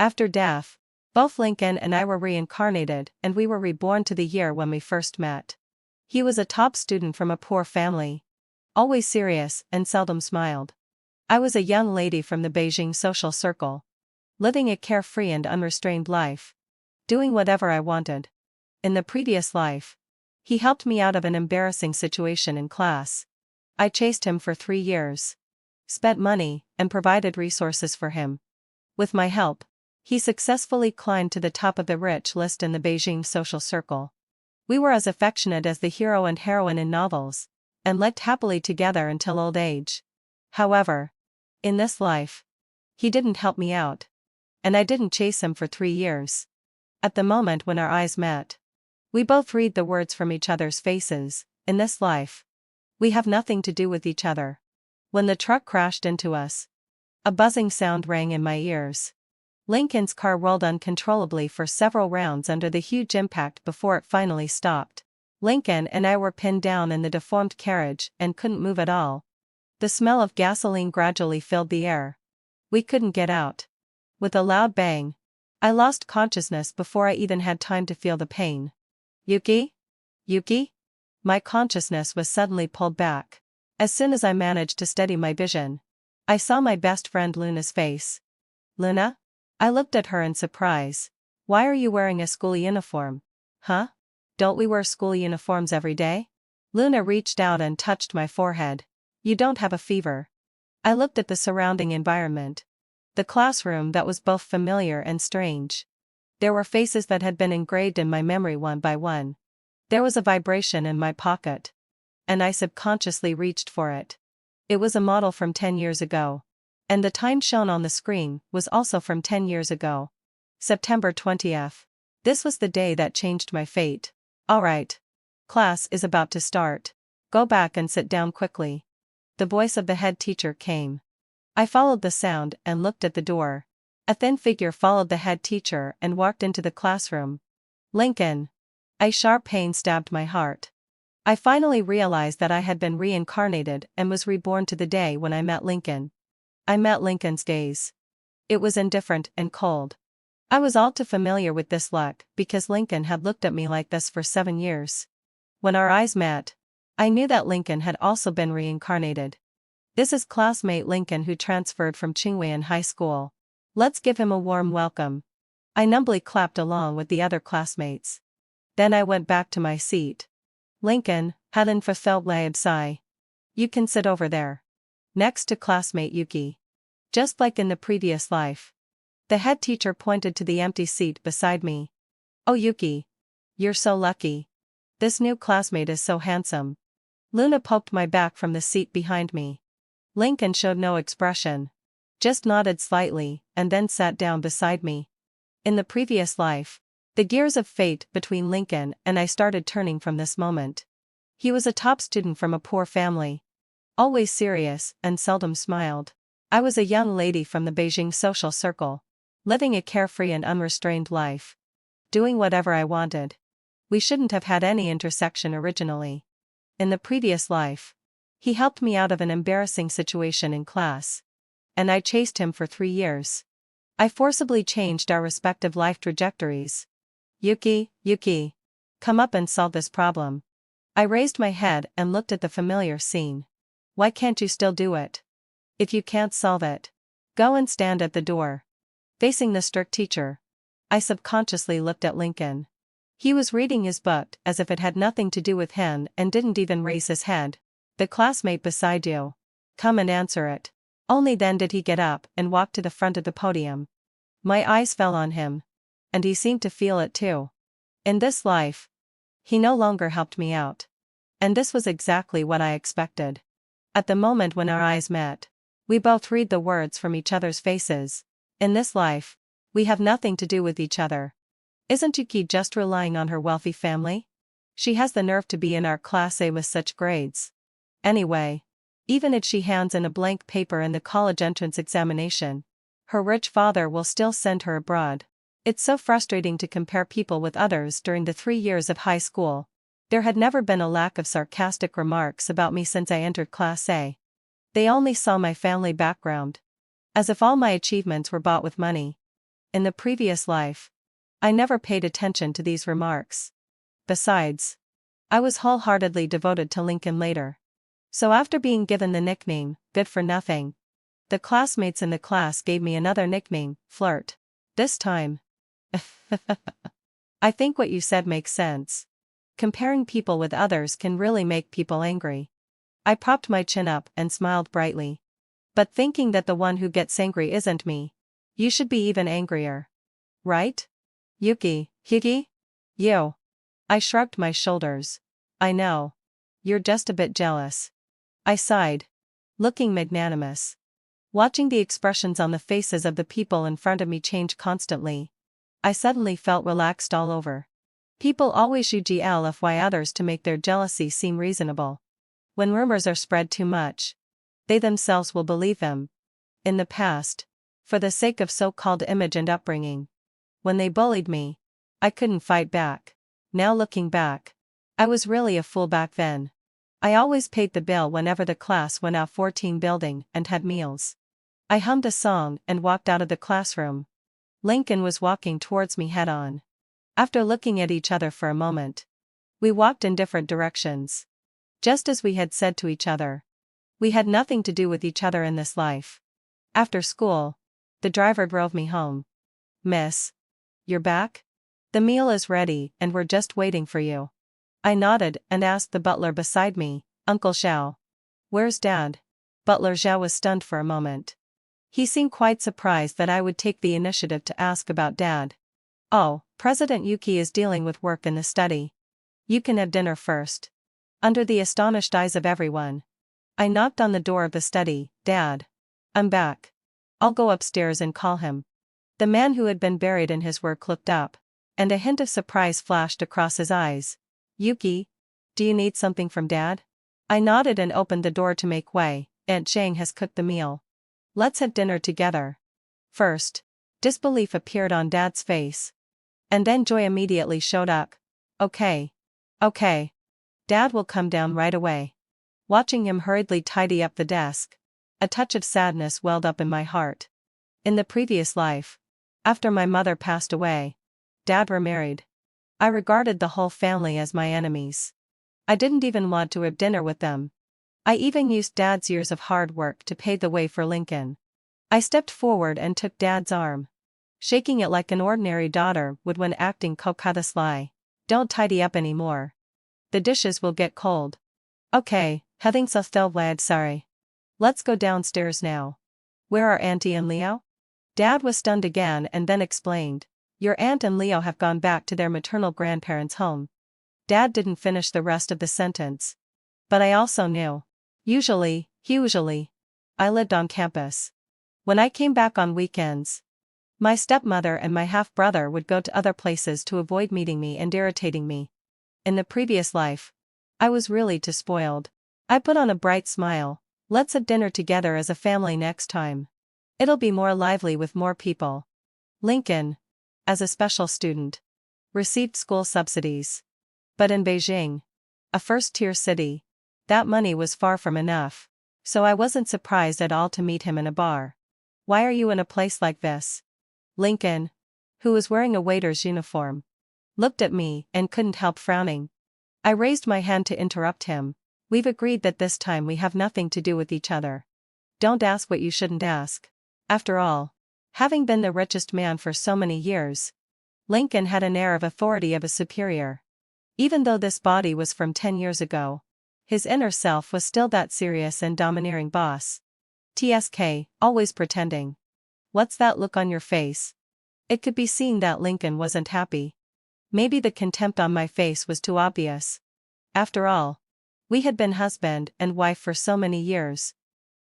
After death, both Lincoln and I were reincarnated, and we were reborn to the year when we first met. He was a top student from a poor family, always serious and seldom smiled. I was a young lady from the Beijing social circle, living a carefree and unrestrained life, doing whatever I wanted. In the previous life, he helped me out of an embarrassing situation in class. I chased him for 3 years, spent money, and provided resources for him. With my help, he successfully climbed to the top of the rich list in the Beijing social circle. We were as affectionate as the hero and heroine in novels, and lived happily together until old age. However, in this life, he didn't help me out, and I didn't chase him for 3 years. At the moment when our eyes met, we both read the words from each other's faces. In this life, we have nothing to do with each other. When the truck crashed into us, a buzzing sound rang in my ears. Lincoln's car rolled uncontrollably for several rounds under the huge impact before it finally stopped. Lincoln and I were pinned down in the deformed carriage and couldn't move at all. The smell of gasoline gradually filled the air. We couldn't get out. With a loud bang, I lost consciousness before I even had time to feel the pain. Yuki? Yuki? My consciousness was suddenly pulled back. As soon as I managed to steady my vision, I saw my best friend Luna's face. Luna? I looked at her in surprise. Why are you wearing a school uniform? Huh? Don't we wear school uniforms every day? Luna reached out and touched my forehead. You don't have a fever. I looked at the surrounding environment. The classroom that was both familiar and strange. There were faces that had been engraved in my memory one by one. There was a vibration in my pocket, and I subconsciously reached for it. It was a model from 10 years ago. And the time shown on the screen was also from 10 years ago. September 20th. This was the day that changed my fate. All right. Class is about to start. Go back and sit down quickly. The voice of the head teacher came. I followed the sound and looked at the door. A thin figure followed the head teacher and walked into the classroom. Lincoln. A sharp pain stabbed my heart. I finally realized that I had been reincarnated and was reborn to the day when I met Lincoln. I met Lincoln's gaze. It was indifferent and cold. I was all too familiar with this look because Lincoln had looked at me like this for 7 years. When our eyes met, I knew that Lincoln had also been reincarnated. This is classmate Lincoln who transferred from Qingweian High School. Let's give him a warm welcome. I numbly clapped along with the other classmates. Then I went back to my seat. Lincoln, hadn't fulfilled my sigh. You can sit over there. Next to classmate Yuki. Just like in the previous life. The head teacher pointed to the empty seat beside me. Oh Yuki. You're so lucky. This new classmate is so handsome. Luna poked my back from the seat behind me. Lincoln showed no expression. Just nodded slightly, and then sat down beside me. In the previous life, the gears of fate between Lincoln and I started turning from this moment. He was a top student from a poor family. Always serious and seldom smiled. I was a young lady from the Beijing social circle, living a carefree and unrestrained life, doing whatever I wanted. We shouldn't have had any intersection originally. In the previous life, he helped me out of an embarrassing situation in class, and I chased him for 3 years. I forcibly changed our respective life trajectories. Yuki, come up and solve this problem. I raised my head and looked at the familiar scene. Why can't you still do it? If you can't solve it, go and stand at the door. Facing the strict teacher, I subconsciously looked at Lincoln. He was reading his book as if it had nothing to do with him and didn't even raise his head. The classmate beside you. Come and answer it. Only then did he get up and walk to the front of the podium. My eyes fell on him. And he seemed to feel it too. In this life, he no longer helped me out. And this was exactly what I expected. At the moment when our eyes met, we both read the words from each other's faces. In this life, we have nothing to do with each other. Isn't Yuki just relying on her wealthy family? She has the nerve to be in our class A with such grades. Anyway, even if she hands in a blank paper in the college entrance examination, her rich father will still send her abroad. It's so frustrating to compare people with others during the 3 years of high school. There had never been a lack of sarcastic remarks about me since I entered Class A. They only saw my family background. As if all my achievements were bought with money. In the previous life, I never paid attention to these remarks. Besides, I was wholeheartedly devoted to Lincoln later. So after being given the nickname, Good for Nothing, the classmates in the class gave me another nickname, Flirt. This time. I think what you said makes sense. Comparing people with others can really make people angry. I propped my chin up and smiled brightly. But thinking that the one who gets angry isn't me. You should be even angrier. Right? Yuki, Higi? You. I shrugged my shoulders. I know. You're just a bit jealous. I sighed. Looking magnanimous. Watching the expressions on the faces of the people in front of me change constantly, I suddenly felt relaxed all over. People always uglify others to make their jealousy seem reasonable. When rumors are spread too much, they themselves will believe them. In the past, for the sake of so-called image and upbringing, when they bullied me, I couldn't fight back. Now looking back, I was really a fool back then. I always paid the bill whenever the class went out for team building and had meals. I hummed a song and walked out of the classroom. Lincoln was walking towards me head-on. After looking at each other for a moment, we walked in different directions. Just as we had said to each other. We had nothing to do with each other in this life. After school, the driver drove me home. Miss, you're back? The meal is ready and we're just waiting for you. I nodded and asked the butler beside me, Uncle Zhao. Where's Dad? Butler Zhao was stunned for a moment. He seemed quite surprised that I would take the initiative to ask about Dad. Oh, President Yuki is dealing with work in the study. You can have dinner first. Under the astonished eyes of everyone, I knocked on the door of the study. Dad. I'm back. I'll go upstairs and call him. The man who had been buried in his work looked up, and a hint of surprise flashed across his eyes. Yuki, do you need something from Dad? I nodded and opened the door to make way. Aunt Zhang has cooked the meal. Let's have dinner together. First, disbelief appeared on Dad's face. And then joy immediately showed up. Okay. Okay. Dad will come down right away. Watching him hurriedly tidy up the desk, a touch of sadness welled up in my heart. In the previous life, after my mother passed away, Dad remarried. I regarded the whole family as my enemies. I didn't even want to have dinner with them. I even used Dad's years of hard work to pave the way for Lincoln. I stepped forward and took Dad's arm, shaking it like an ordinary daughter would when acting coquette sly. Don't tidy up anymore. The dishes will get cold. Okay, having so still sorry. Let's go downstairs now. Where are Auntie and Leo? Dad was stunned again and then explained. Your aunt and Leo have gone back to their maternal grandparents' home. Dad didn't finish the rest of the sentence. But I also knew. Usually, I lived on campus. When I came back on weekends, my stepmother and my half-brother would go to other places to avoid meeting me and irritating me. In the previous life, I was really too spoiled. I put on a bright smile. Let's have dinner together as a family next time. It'll be more lively with more people. Lincoln, as a special student, received school subsidies. But in Beijing, a first-tier city, that money was far from enough, so I wasn't surprised at all to meet him in a bar. Why are you in a place like this? Lincoln, who was wearing a waiter's uniform, looked at me and couldn't help frowning. I raised my hand to interrupt him. We've agreed that this time we have nothing to do with each other. Don't ask what you shouldn't ask. After all, having been the richest man for so many years, Lincoln had an air of authority of a superior. Even though this body was from 10 years ago, his inner self was still that serious and domineering boss. TSK, always pretending. What's that look on your face? It could be seen that Lincoln wasn't happy. Maybe the contempt on my face was too obvious. After all, we had been husband and wife for so many years.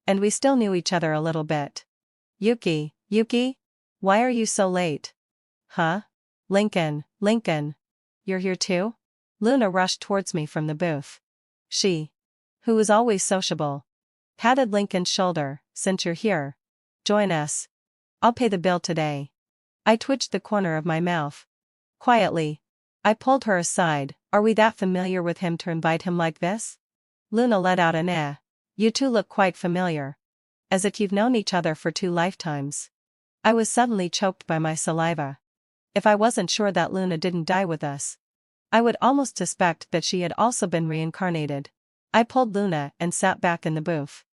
And we still knew each other a little bit. Yuki, why are you so late? Huh? Lincoln, you're here too? Luna rushed towards me from the booth. She, who was always sociable, patted Lincoln's shoulder. Since you're here, join us. I'll pay the bill today. I twitched the corner of my mouth. Quietly, I pulled her aside. Are we that familiar with him to invite him like this? Luna let out an eh. You two look quite familiar. As if you've known each other for 2 lifetimes. I was suddenly choked by my saliva. If I wasn't sure that Luna didn't die with us, I would almost suspect that she had also been reincarnated. I pulled Luna and sat back in the booth.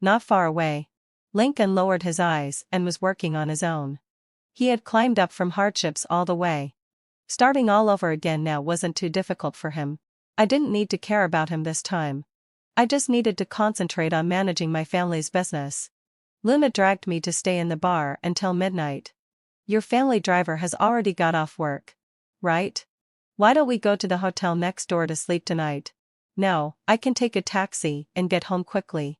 Not far away, Lincoln lowered his eyes and was working on his own. He had climbed up from hardships all the way. Starting all over again now wasn't too difficult for him. I didn't need to care about him this time. I just needed to concentrate on managing my family's business. Luna dragged me to stay in the bar until midnight. Your family driver has already got off work, right? Why don't we go to the hotel next door to sleep tonight? No, I can take a taxi and get home quickly.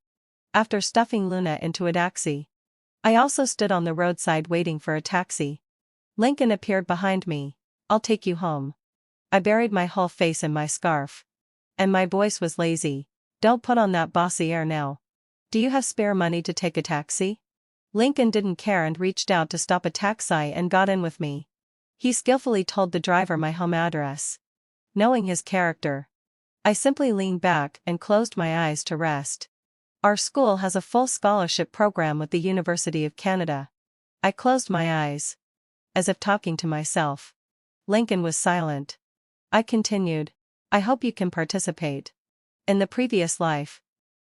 After stuffing Luna into a taxi, I also stood on the roadside waiting for a taxi. Lincoln appeared behind me. I'll take you home. I buried my whole face in my scarf. And my voice was lazy. Don't put on that bossy air now. Do you have spare money to take a taxi? Lincoln didn't care and reached out to stop a taxi and got in with me. He skillfully told the driver my home address. Knowing his character, I simply leaned back and closed my eyes to rest. Our school has a full scholarship program with the University of Canada. I closed my eyes, as if talking to myself. Lincoln was silent. I continued, I hope you can participate. In the previous life,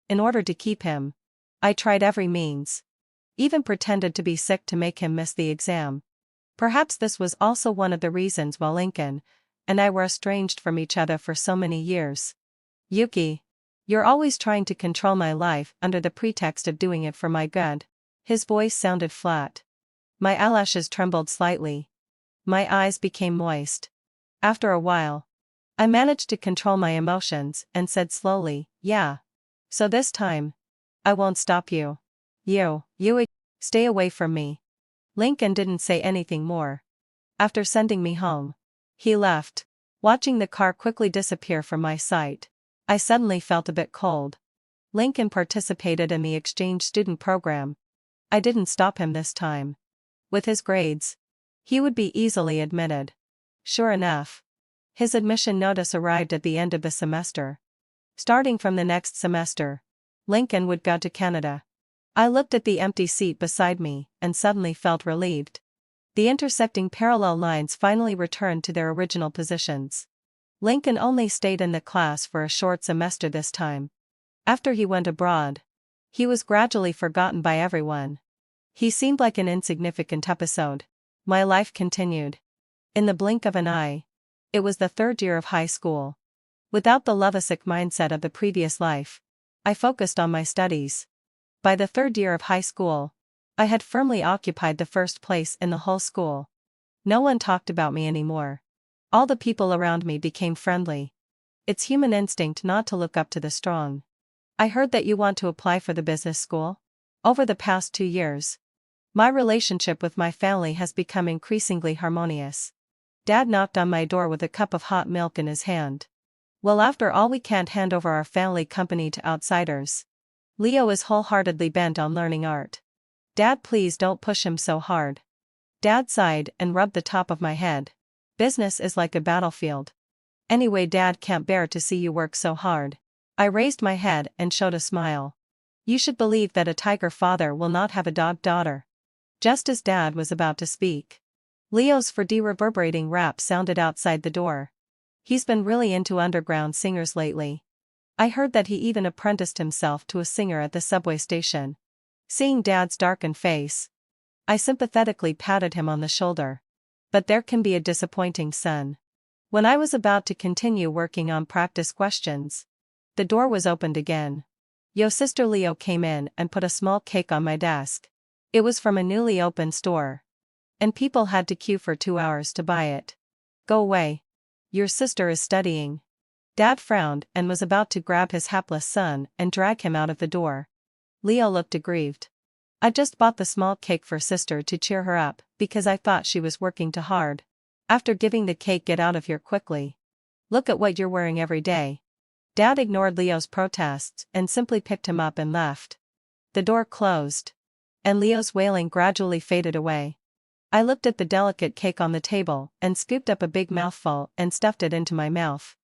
in order to keep him, I tried every means. Even pretended to be sick to make him miss the exam. Perhaps this was also one of the reasons why Lincoln and I were estranged from each other for so many years. Yuki, you're always trying to control my life under the pretext of doing it for my good. His voice sounded flat. My eyelashes trembled slightly. My eyes became moist. After a while, I managed to control my emotions and said slowly, yeah. So this time, I won't stop you. You, stay away from me. Lincoln didn't say anything more. After sending me home, he left. Watching the car quickly disappear from my sight, I suddenly felt a bit cold. Lincoln participated in the exchange student program. I didn't stop him this time. With his grades, he would be easily admitted. Sure enough, his admission notice arrived at the end of the semester. Starting from the next semester, Lincoln would go to Canada. I looked at the empty seat beside me and suddenly felt relieved. The intersecting parallel lines finally returned to their original positions. Lincoln only stayed in the class for a short semester this time. After he went abroad, he was gradually forgotten by everyone. He seemed like an insignificant episode. My life continued. In the blink of an eye, it was the third year of high school. Without the lovesick mindset of the previous life, I focused on my studies. By the third year of high school, I had firmly occupied the first place in the whole school. No one talked about me anymore. All the people around me became friendly. It's human instinct not to look up to the strong. I heard that you want to apply for the business school. Over the past 2 years, my relationship with my family has become increasingly harmonious. Dad knocked on my door with a cup of hot milk in his hand. Well, after all, we can't hand over our family company to outsiders. Leo is wholeheartedly bent on learning art. Dad, please don't push him so hard. Dad sighed and rubbed the top of my head. Business is like a battlefield. Anyway, Dad can't bear to see you work so hard. I raised my head and showed a smile. You should believe that a tiger father will not have a dog daughter. Just as Dad was about to speak, Leo's 4D reverberating rap sounded outside the door. He's been really into underground singers lately. I heard that he even apprenticed himself to a singer at the subway station. Seeing Dad's darkened face, I sympathetically patted him on the shoulder. But there can be a disappointing son. When I was about to continue working on practice questions, the door was opened again. Yo sister Leo came in and put a small cake on my desk. It was from a newly opened store, and people had to queue for 2 hours to buy it. Go away. Your sister is studying. Dad frowned and was about to grab his hapless son and drag him out of the door. Leo looked aggrieved. I just bought the small cake for sister to cheer her up, because I thought she was working too hard. After giving the cake, get out of here quickly. Look at what you're wearing every day. Dad ignored Leo's protests and simply picked him up and left. The door closed, and Leo's wailing gradually faded away. I looked at the delicate cake on the table and scooped up a big mouthful and stuffed it into my mouth.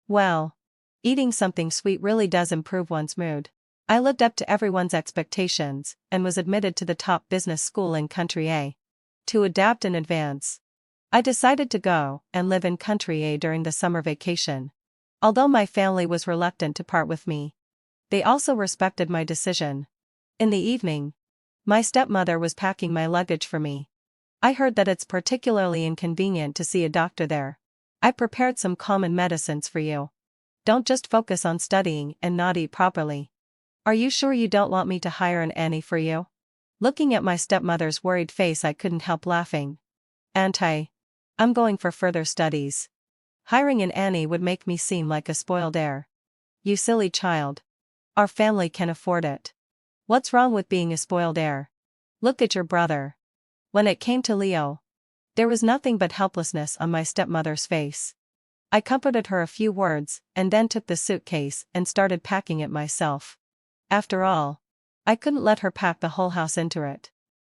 Well, eating something sweet really does improve one's mood. I lived up to everyone's expectations and was admitted to the top business school in Country A. To adapt and advance. I decided to go and live in country A during the summer vacation. Although my family was reluctant to part with me, they also respected my decision. In the evening, my stepmother was packing my luggage for me. I heard that it's particularly inconvenient to see a doctor there. I prepared some common medicines for you. Don't just focus on studying and not eat properly. Are you sure you don't want me to hire an Annie for you? Looking at my stepmother's worried face, I couldn't help laughing. I'm going for further studies. Hiring an Annie would make me seem like a spoiled heir. You silly child. Our family can afford it. What's wrong with being a spoiled heir? Look at your brother. When it came to Leo, there was nothing but helplessness on my stepmother's face. I comforted her a few words and then took the suitcase and started packing it myself. After all, I couldn't let her pack the whole house into it.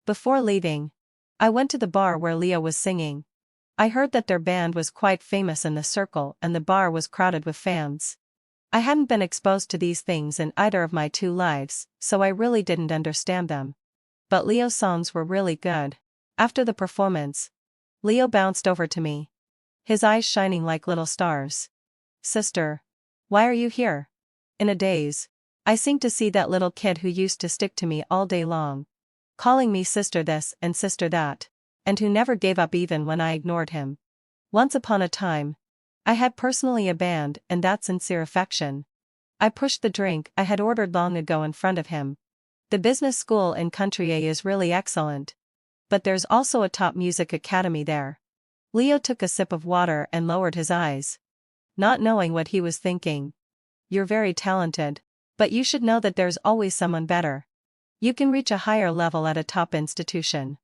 Before leaving, I went to the bar where Leo was singing. I heard that their band was quite famous in the circle and the bar was crowded with fans. I hadn't been exposed to these things in either of my two lives, so I really didn't understand them. But Leo's songs were really good. After the performance, Leo bounced over to me, his eyes shining like little stars. Sister, why are you here? In a daze, I seemed to see that little kid who used to stick to me all day long, calling me sister this and sister that, and who never gave up even when I ignored him. Once upon a time, I had personally a band and that sincere affection. I pushed the drink I had ordered long ago in front of him. The business school in Country A is really excellent. But there's also a top music academy there. Leo took a sip of water and lowered his eyes, not knowing what he was thinking. You're very talented, but you should know that there's always someone better. You can reach a higher level at a top institution.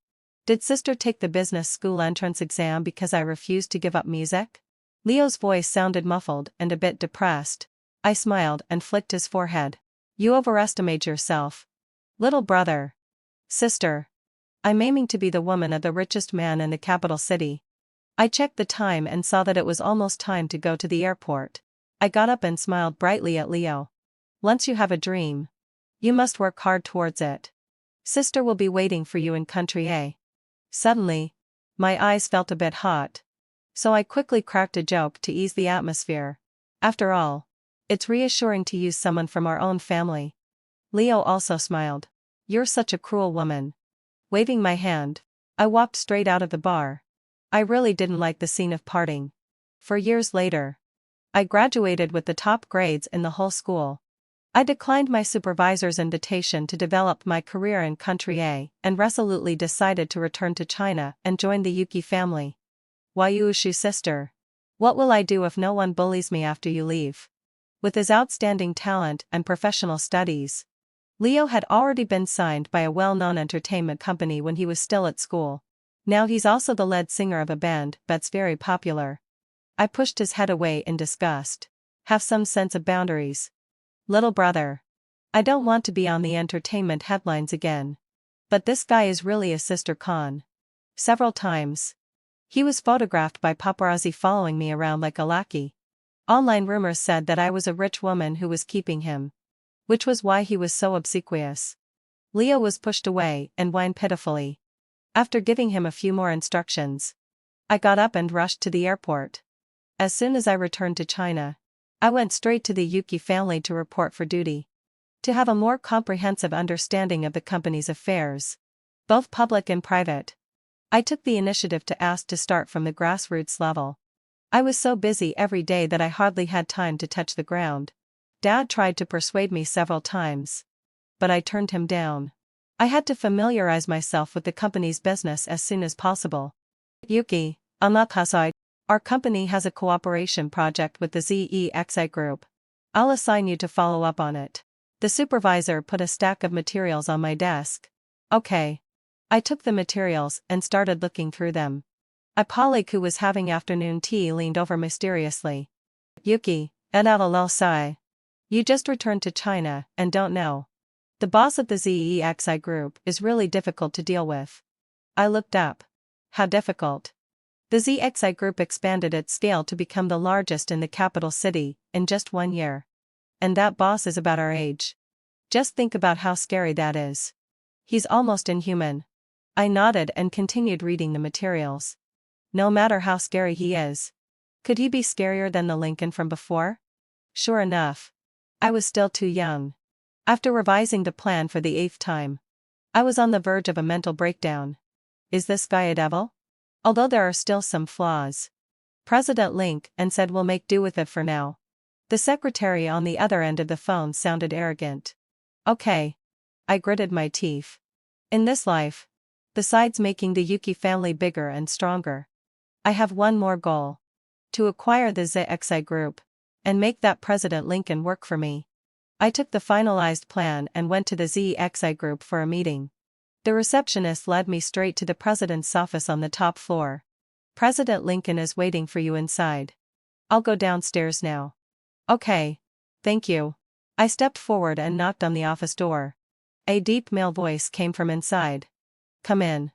Did sister take the business school entrance exam because I refused to give up music? Leo's voice sounded muffled and a bit depressed. I smiled and flicked his forehead. You overestimate yourself. Little brother. Sister. I'm aiming to be the woman of the richest man in the capital city. I checked the time and saw that it was almost time to go to the airport. I got up and smiled brightly at Leo. Once you have a dream, you must work hard towards it. Sister will be waiting for you in Country A. Suddenly, my eyes felt a bit hot, so I quickly cracked a joke to ease the atmosphere. After all, it's reassuring to use someone from our own family. Leo also smiled. You're such a cruel woman. Waving my hand, I walked straight out of the bar. I really didn't like the scene of parting. For years later, I graduated with the top grades in the whole school. I declined my supervisor's invitation to develop my career in Country A and resolutely decided to return to China and join the Yuki family. Wayuushu sister. What will I do if no one bullies me after you leave? With his outstanding talent and professional studies, Leo had already been signed by a well-known entertainment company when he was still at school. Now he's also the lead singer of a band that's very popular. I pushed his head away in disgust. Have some sense of boundaries. Little brother. I don't want to be on the entertainment headlines again. But this guy is really a sister con. Several times. He was photographed by paparazzi following me around like a lackey. Online rumors said that I was a rich woman who was keeping him, which was why he was so obsequious. Leo was pushed away and whined pitifully. After giving him a few more instructions, I got up and rushed to the airport. As soon as I returned to China, I went straight to the Yuki family to report for duty. To have a more comprehensive understanding of the company's affairs, both public and private, I took the initiative to ask to start from the grassroots level. I was so busy every day that I hardly had time to touch the ground. Dad tried to persuade me several times, but I turned him down. I had to familiarize myself with the company's business as soon as possible. Yuki, Amakasai. Our company has a cooperation project with the ZEXI Group. I'll assign you to follow up on it. The supervisor put a stack of materials on my desk. Okay. I took the materials and started looking through them. Ipalik, who was having afternoon tea, leaned over mysteriously. Yuki, sai. You just returned to China and don't know. The boss of the ZEXI Group is really difficult to deal with. I looked up. How difficult? The ZXI Group expanded its scale to become the largest in the capital city in just 1 year. And that boss is about our age. Just think about how scary that is. He's almost inhuman. I nodded and continued reading the materials. No matter how scary he is. Could he be scarier than the Lincoln from before? Sure enough. I was still too young. After revising the plan for the 8th time, I was on the verge of a mental breakdown. Is this guy a devil? Although there are still some flaws. President Lincoln said we'll make do with it for now. The secretary on the other end of the phone sounded arrogant. Okay. I gritted my teeth. In this life, besides making the Yuki family bigger and stronger, I have one more goal. To acquire the ZXI group, and make that President Lincoln work for me. I took the finalized plan and went to the ZXI group for a meeting. The receptionist led me straight to the president's office on the top floor. President Lincoln is waiting for you inside. I'll go downstairs now. Okay. Thank you. I stepped forward and knocked on the office door. A deep male voice came from inside. Come in.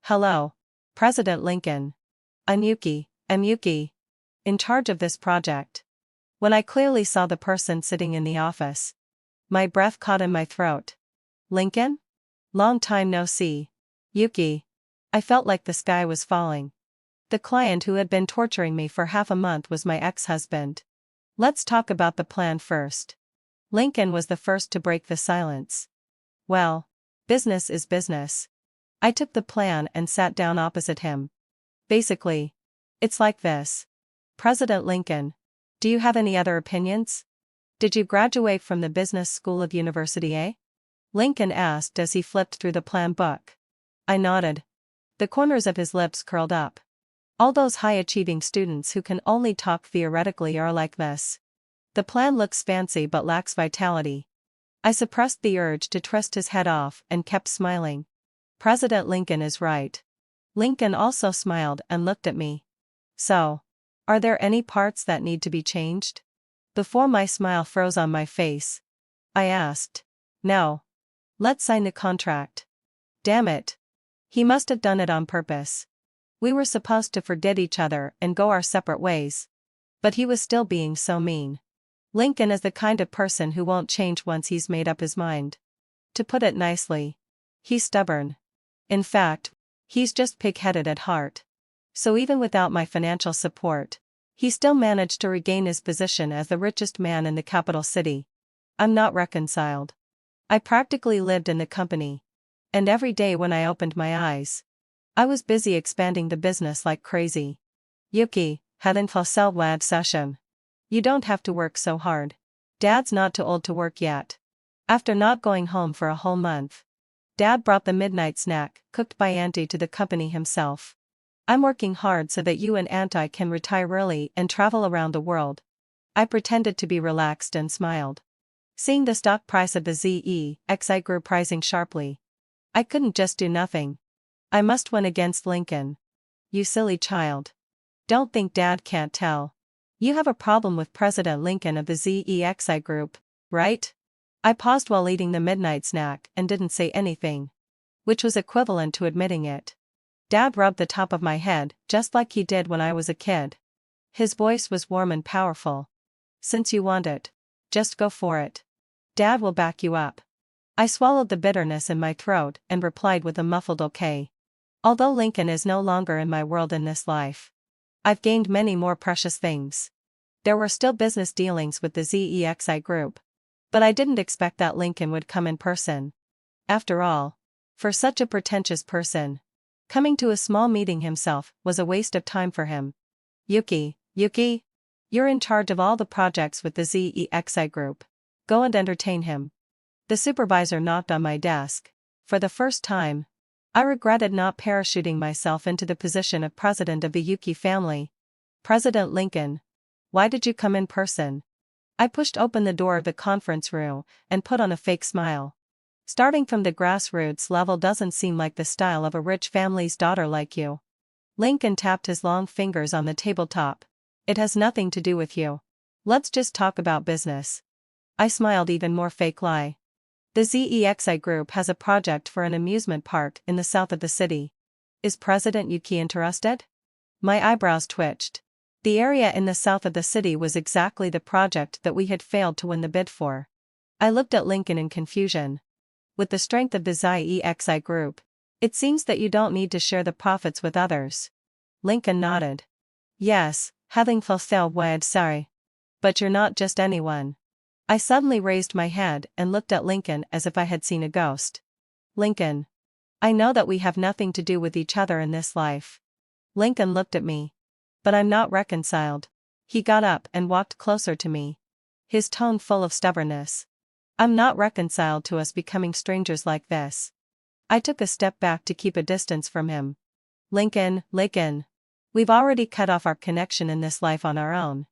Hello. President Lincoln. I'm Yuki, in charge of this project. When I clearly saw the person sitting in the office, my breath caught in my throat. Lincoln? Long time no see. Yuki. I felt like the sky was falling. The client who had been torturing me for half a month was my ex-husband. Let's talk about the plan first. Lincoln was the first to break the silence. Well, business is business. I took the plan and sat down opposite him. Basically, it's like this. President Lincoln, do you have any other opinions? Did you graduate from the business school of University A? Lincoln asked as he flipped through the plan book. I nodded. The corners of his lips curled up. All those high-achieving students who can only talk theoretically are like this. The plan looks fancy but lacks vitality. I suppressed the urge to twist his head off and kept smiling. President Lincoln is right. Lincoln also smiled and looked at me. So, are there any parts that need to be changed? Before my smile froze on my face, I asked. No. Let's sign the contract. Damn it. He must have done it on purpose. We were supposed to forget each other and go our separate ways. But he was still being so mean. Lincoln is the kind of person who won't change once he's made up his mind. To put it nicely, he's stubborn. In fact, he's just pig-headed at heart. So even without my financial support, he still managed to regain his position as the richest man in the capital city. I'm not reconciled. I practically lived in the company. And every day when I opened my eyes, I was busy expanding the business like crazy. Yuki, hadn't wad session. You don't have to work so hard. Dad's not too old to work yet. After not going home for a whole month, Dad brought the midnight snack, cooked by Auntie, to the company himself. I'm working hard so that you and Auntie can retire early and travel around the world. I pretended to be relaxed and smiled. Seeing the stock price of the ZEXI group rising sharply, I couldn't just do nothing. I must win against Lincoln. You silly child. Don't think Dad can't tell. You have a problem with President Lincoln of the ZEXI group, right? I paused while eating the midnight snack and didn't say anything, which was equivalent to admitting it. Dad rubbed the top of my head, just like he did when I was a kid. His voice was warm and powerful. Since you want it, just go for it. Dad will back you up. I swallowed the bitterness in my throat and replied with a muffled okay. Although Lincoln is no longer in my world in this life, I've gained many more precious things. There were still business dealings with the ZEXI group, but I didn't expect that Lincoln would come in person. After all, for such a pretentious person, coming to a small meeting himself was a waste of time for him. Yuki, you're in charge of all the projects with the ZEXI group. Go and entertain him. The supervisor knocked on my desk. For the first time, I regretted not parachuting myself into the position of president of the Yuki family. President Lincoln, why did you come in person? I pushed open the door of the conference room and put on a fake smile. Starting from the grassroots level doesn't seem like the style of a rich family's daughter like you. Lincoln tapped his long fingers on the tabletop. It has nothing to do with you. Let's just talk about business. I smiled even more fake lie. The ZEXI group has a project for an amusement park in the south of the city. Is President Yuki interested? My eyebrows twitched. The area in the south of the city was exactly the project that we had failed to win the bid for. I looked at Lincoln in confusion. With the strength of the ZEXI group, It seems that you don't need to share the profits with others. Lincoln nodded. Yes, having fulfilled what I'd sorry. But you're not just anyone. I suddenly raised my head and looked at Lincoln as if I had seen a ghost. Lincoln. I know that we have nothing to do with each other in this life. Lincoln looked at me. But I'm not reconciled. He got up and walked closer to me. His tone full of stubbornness. I'm not reconciled to us becoming strangers like this. I took a step back to keep a distance from him. Lincoln. We've already cut off our connection in this life on our own.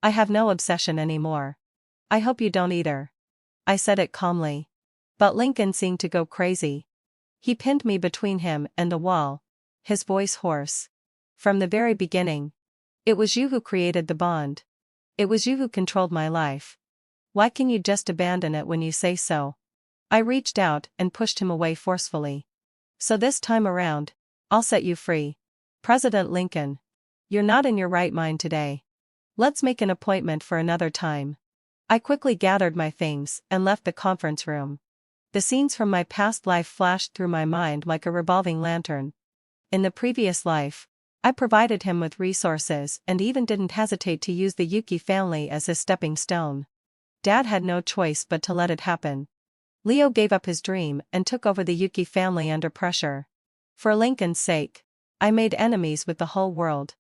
I have no obsession anymore. I hope you don't either. I said it calmly. But Lincoln seemed to go crazy. He pinned me between him and the wall, his voice hoarse. From the very beginning. It was you who created the bond. It was you who controlled my life. Why can you just abandon it when you say so? I reached out and pushed him away forcefully. So this time around, I'll set you free. President Lincoln. You're not in your right mind today. Let's make an appointment for another time. I quickly gathered my things and left the conference room. The scenes from my past life flashed through my mind like a revolving lantern. In the previous life, I provided him with resources and even didn't hesitate to use the Yuki family as his stepping stone. Dad had no choice but to let it happen. Leo gave up his dream and took over the Yuki family under pressure. For Lincoln's sake, I made enemies with the whole world.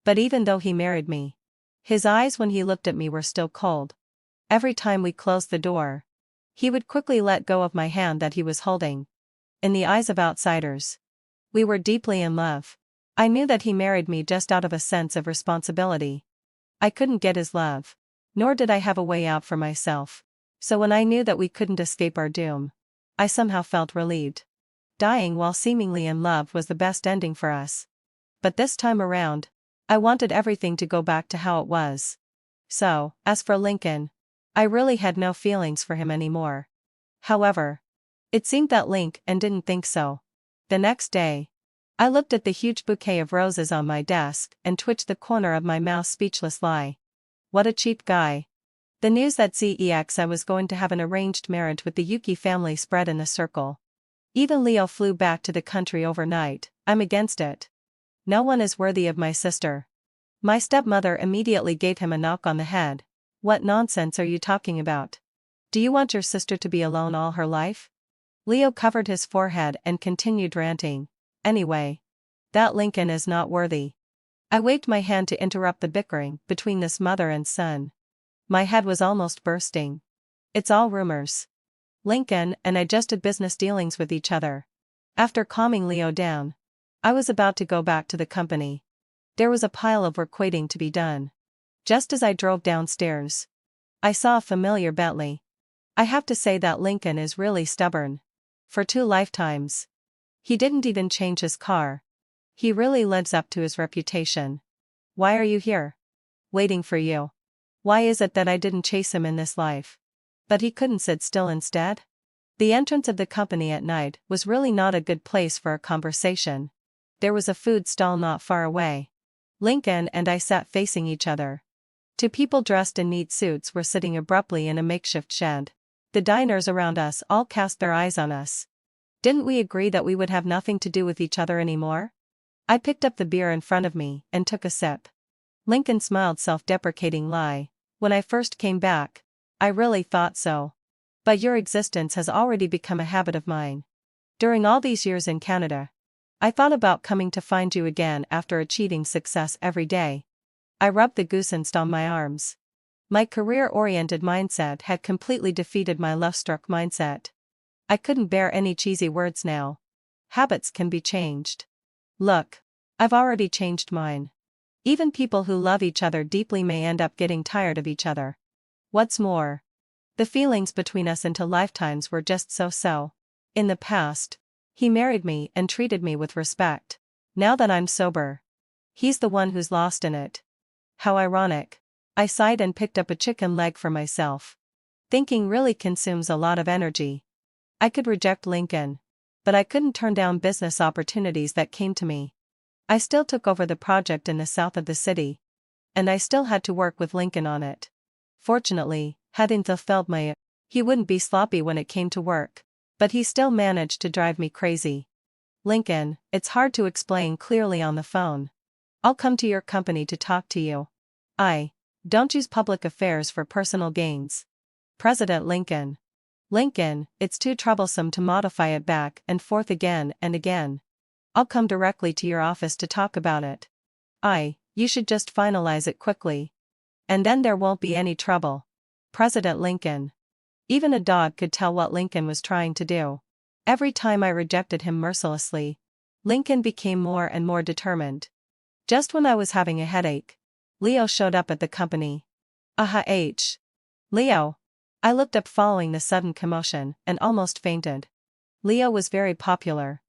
But even though he married me, his eyes when he looked at me were still cold. Every time we closed the door, he would quickly let go of my hand that he was holding. In the eyes of outsiders, we were deeply in love. I knew that he married me just out of a sense of responsibility. I couldn't get his love, nor did I have a way out for myself. So when I knew that we couldn't escape our doom, I somehow felt relieved. Dying while seemingly in love was the best ending for us. But this time around, I wanted everything to go back to how it was. So, as for Lincoln, I really had no feelings for him anymore. However, it seemed that Lincoln didn't think so. The next day, I looked at the huge bouquet of roses on my desk and twitched the corner of my mouth speechless lie. What a cheap guy. The news that I was going to have an arranged marriage with the Yuki family spread in a circle. Even Leo flew back to the country overnight. I'm against it. No one is worthy of my sister. My stepmother immediately gave him a knock on the head. What nonsense are you talking about? Do you want your sister to be alone all her life? Leo covered his forehead and continued ranting. Anyway, that Lincoln is not worthy. I waved my hand to interrupt the bickering between this mother and son. My head was almost bursting. It's all rumors. Lincoln and I just did business dealings with each other. After calming Leo down, I was about to go back to the company. There was a pile of work waiting to be done. Just as I drove downstairs, I saw a familiar Bentley. I have to say that Lincoln is really stubborn. For 2 lifetimes. He didn't even change his car. He really lives up to his reputation. Why are you here? Waiting for you. Why is it that I didn't chase him in this life? But he couldn't sit still instead? The entrance of the company at night was really not a good place for a conversation. There was a food stall not far away. Lincoln and I sat facing each other. 2 people dressed in neat suits were sitting abruptly in a makeshift shed. The diners around us all cast their eyes on us. Didn't we agree that we would have nothing to do with each other anymore? I picked up the beer in front of me and took a sip. Lincoln smiled self-deprecating lie. When I first came back, I really thought so. But your existence has already become a habit of mine. During all these years in Canada, I thought about coming to find you again after achieving success every day. I rubbed the goosens on my arms. My career-oriented mindset had completely defeated my love-struck mindset. I couldn't bear any cheesy words now. Habits can be changed. Look, I've already changed mine. Even people who love each other deeply may end up getting tired of each other. What's more, the feelings between us into lifetimes were just so-so. In the past, he married me and treated me with respect. Now that I'm sober, he's the one who's lost in it. How ironic. I sighed and picked up a chicken leg for myself. Thinking really consumes a lot of energy. I could reject Lincoln, but I couldn't turn down business opportunities that came to me. I still took over the project in the south of the city, and I still had to work with Lincoln on it. Fortunately, hadn't fulfilled he wouldn't be sloppy when it came to work, but he still managed to drive me crazy. Lincoln, it's hard to explain clearly on the phone. I'll come to your company to talk to you. Don't use public affairs for personal gains. President Lincoln. Lincoln, it's too troublesome to modify it back and forth again and again. I'll come directly to your office to talk about it. You should just finalize it quickly. And then there won't be any trouble. President Lincoln. Even a dog could tell what Lincoln was trying to do. Every time I rejected him mercilessly, Lincoln became more and more determined. Just when I was having a headache, Leo showed up at the company. Leo. I looked up following the sudden commotion and almost fainted. Leo was very popular.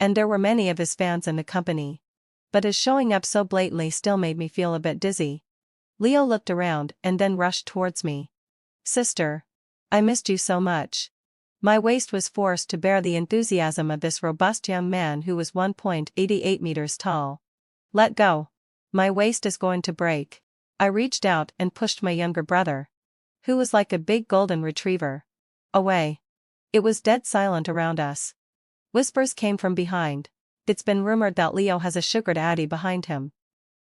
And there were many of his fans in the company. But his showing up so blatantly still made me feel a bit dizzy. Leo looked around and then rushed towards me. Sister. I missed you so much. My waist was forced to bear the enthusiasm of this robust young man who was 1.88 meters tall. Let go. My waist is going to break. I reached out and pushed my younger brother, who was like a big golden retriever, away. It was dead silent around us. Whispers came from behind. It's been rumored that Leo has a sugar daddy behind him.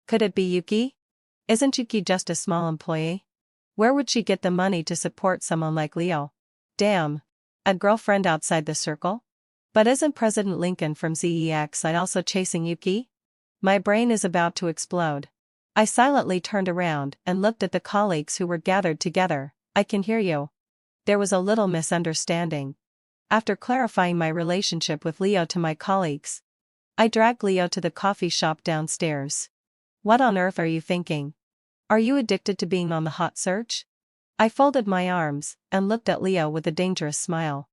Could it be Yuki? Isn't Yuki just a small employee? Where would she get the money to support someone like Leo? Damn. A girlfriend outside the circle? But isn't President Lincoln from ZEX also chasing Yuki? My brain is about to explode. I silently turned around and looked at the colleagues who were gathered together. I can hear you. There was a little misunderstanding. After clarifying my relationship with Leo to my colleagues, I dragged Leo to the coffee shop downstairs. What on earth are you thinking? Are you addicted to being on the hot search? I folded my arms and looked at Leo with a dangerous smile.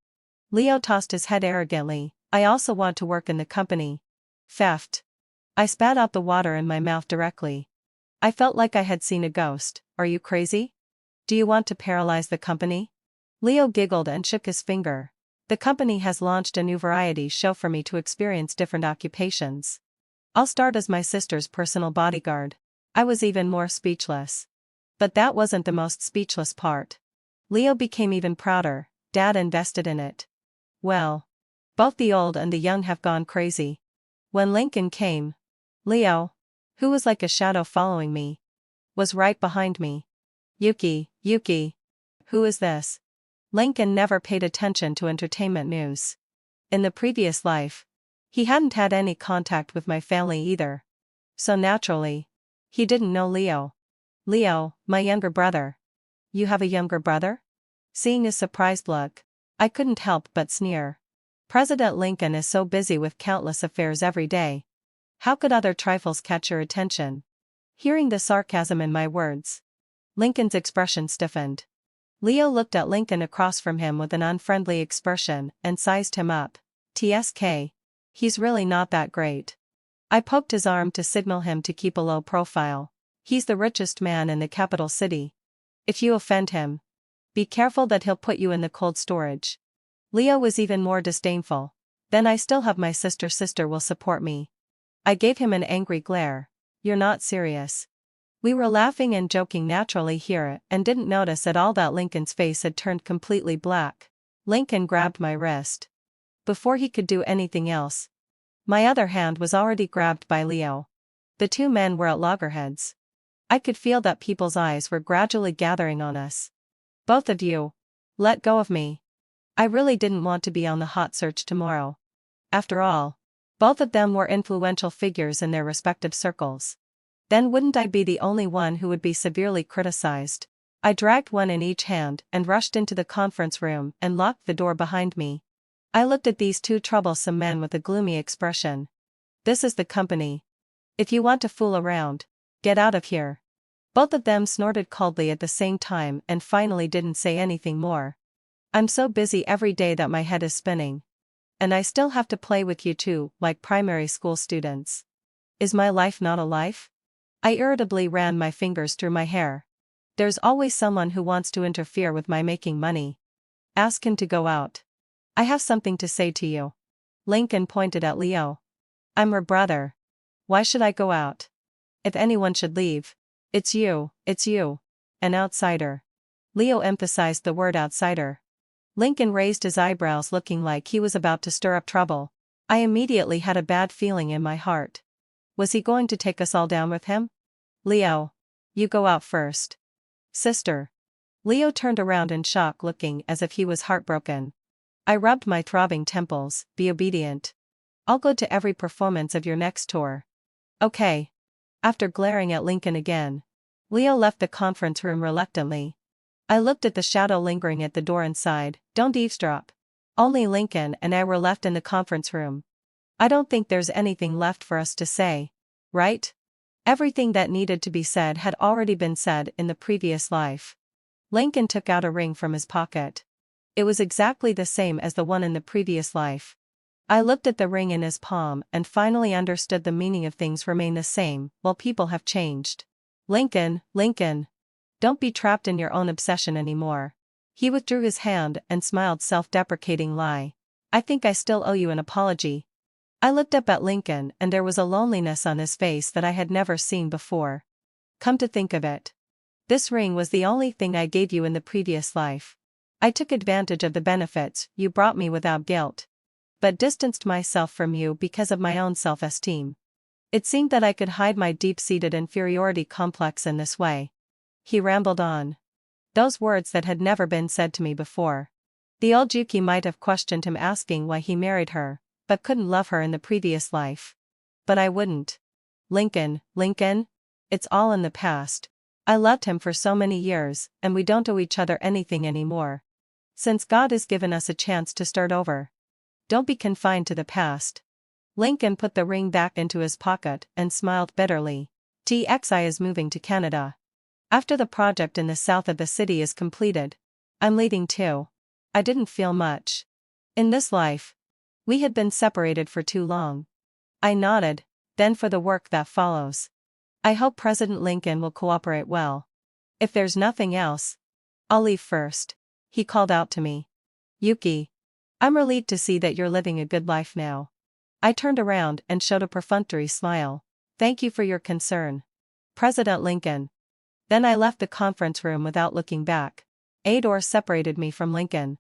Leo tossed his head arrogantly. I also want to work in the company. Theft. I spat out the water in my mouth directly. I felt like I had seen a ghost. Are you crazy? Do you want to paralyze the company? Leo giggled and shook his finger. The company has launched a new variety show for me to experience different occupations. I'll start as my sister's personal bodyguard. I was even more speechless. But that wasn't the most speechless part. Leo became even prouder. Dad invested in it. Well, both the old and the young have gone crazy. When Lincoln came, Leo, who was like a shadow following me, was right behind me. Yuki. Who is this? Lincoln never paid attention to entertainment news. In the previous life, he hadn't had any contact with my family either. So naturally, he didn't know Leo. Leo, my younger brother. You have a younger brother? Seeing his surprised look, I couldn't help but sneer. President Lincoln is so busy with countless affairs every day. How could other trifles catch your attention? Hearing the sarcasm in my words, Lincoln's expression stiffened. Leo looked at Lincoln across from him with an unfriendly expression and sized him up. TSK. He's really not that great. I poked his arm to signal him to keep a low profile. He's the richest man in the capital city. If you offend him, be careful that he'll put you in the cold storage. Leo was even more disdainful. Then I still have my sister. Sister will support me. I gave him an angry glare. You're not serious. We were laughing and joking naturally here and didn't notice at all that Lincoln's face had turned completely black. Lincoln grabbed my wrist. Before he could do anything else, my other hand was already grabbed by Leo. The two men were at loggerheads. I could feel that people's eyes were gradually gathering on us. Both of you. Let go of me. I really didn't want to be on the hot search tomorrow. After all, both of them were influential figures in their respective circles. Then wouldn't I be the only one who would be severely criticized? I dragged one in each hand and rushed into the conference room and locked the door behind me. I looked at these two troublesome men with a gloomy expression. This is the company. If you want to fool around, get out of here. Both of them snorted coldly at the same time and finally didn't say anything more. I'm so busy every day that my head is spinning. And I still have to play with you two, like primary school students. Is my life not a life? I irritably ran my fingers through my hair. There's always someone who wants to interfere with my making money. Ask him to go out. I have something to say to you. Lincoln pointed at Leo. I'm her brother. Why should I go out? If anyone should leave, it's you, an outsider. Leo emphasized the word outsider. Lincoln raised his eyebrows looking like he was about to stir up trouble. I immediately had a bad feeling in my heart. Was he going to take us all down with him? Leo. You go out first. Sister. Leo turned around in shock, looking as if he was heartbroken. I rubbed my throbbing temples. Be obedient. I'll go to every performance of your next tour. Okay. After glaring at Lincoln again, Leo left the conference room reluctantly. I looked at the shadow lingering at the door and sighed. Don't eavesdrop. Only Lincoln and I were left in the conference room. I don't think there's anything left for us to say, right? Everything that needed to be said had already been said in the previous life. Lincoln took out a ring from his pocket. It was exactly the same as the one in the previous life. I looked at the ring in his palm and finally understood the meaning of things remain the same, while people have changed. Lincoln, don't be trapped in your own obsession anymore. He withdrew his hand and smiled self-deprecating lie. I think I still owe you an apology. I looked up at Lincoln and there was a loneliness on his face that I had never seen before. Come to think of it, this ring was the only thing I gave you in the previous life. I took advantage of the benefits you brought me without guilt, but distanced myself from you because of my own self-esteem. It seemed that I could hide my deep-seated inferiority complex in this way. He rambled on. Those words that had never been said to me before. The old Yuki might have questioned him, asking why he married her, but couldn't love her in the previous life. But I wouldn't. Lincoln, it's all in the past. I loved him for so many years, and we don't owe each other anything anymore. Since God has given us a chance to start over. Don't be confined to the past. Lincoln put the ring back into his pocket and smiled bitterly. TXI is moving to Canada. After the project in the south of the city is completed, I'm leaving too. I didn't feel much. In this life, we had been separated for too long. I nodded, then for the work that follows. I hope President Lincoln will cooperate well. If there's nothing else, I'll leave first. He called out to me. Yuki. I'm relieved to see that you're living a good life now. I turned around and showed a perfunctory smile. Thank you for your concern, President Lincoln. Then I left the conference room without looking back. A door separated me from Lincoln.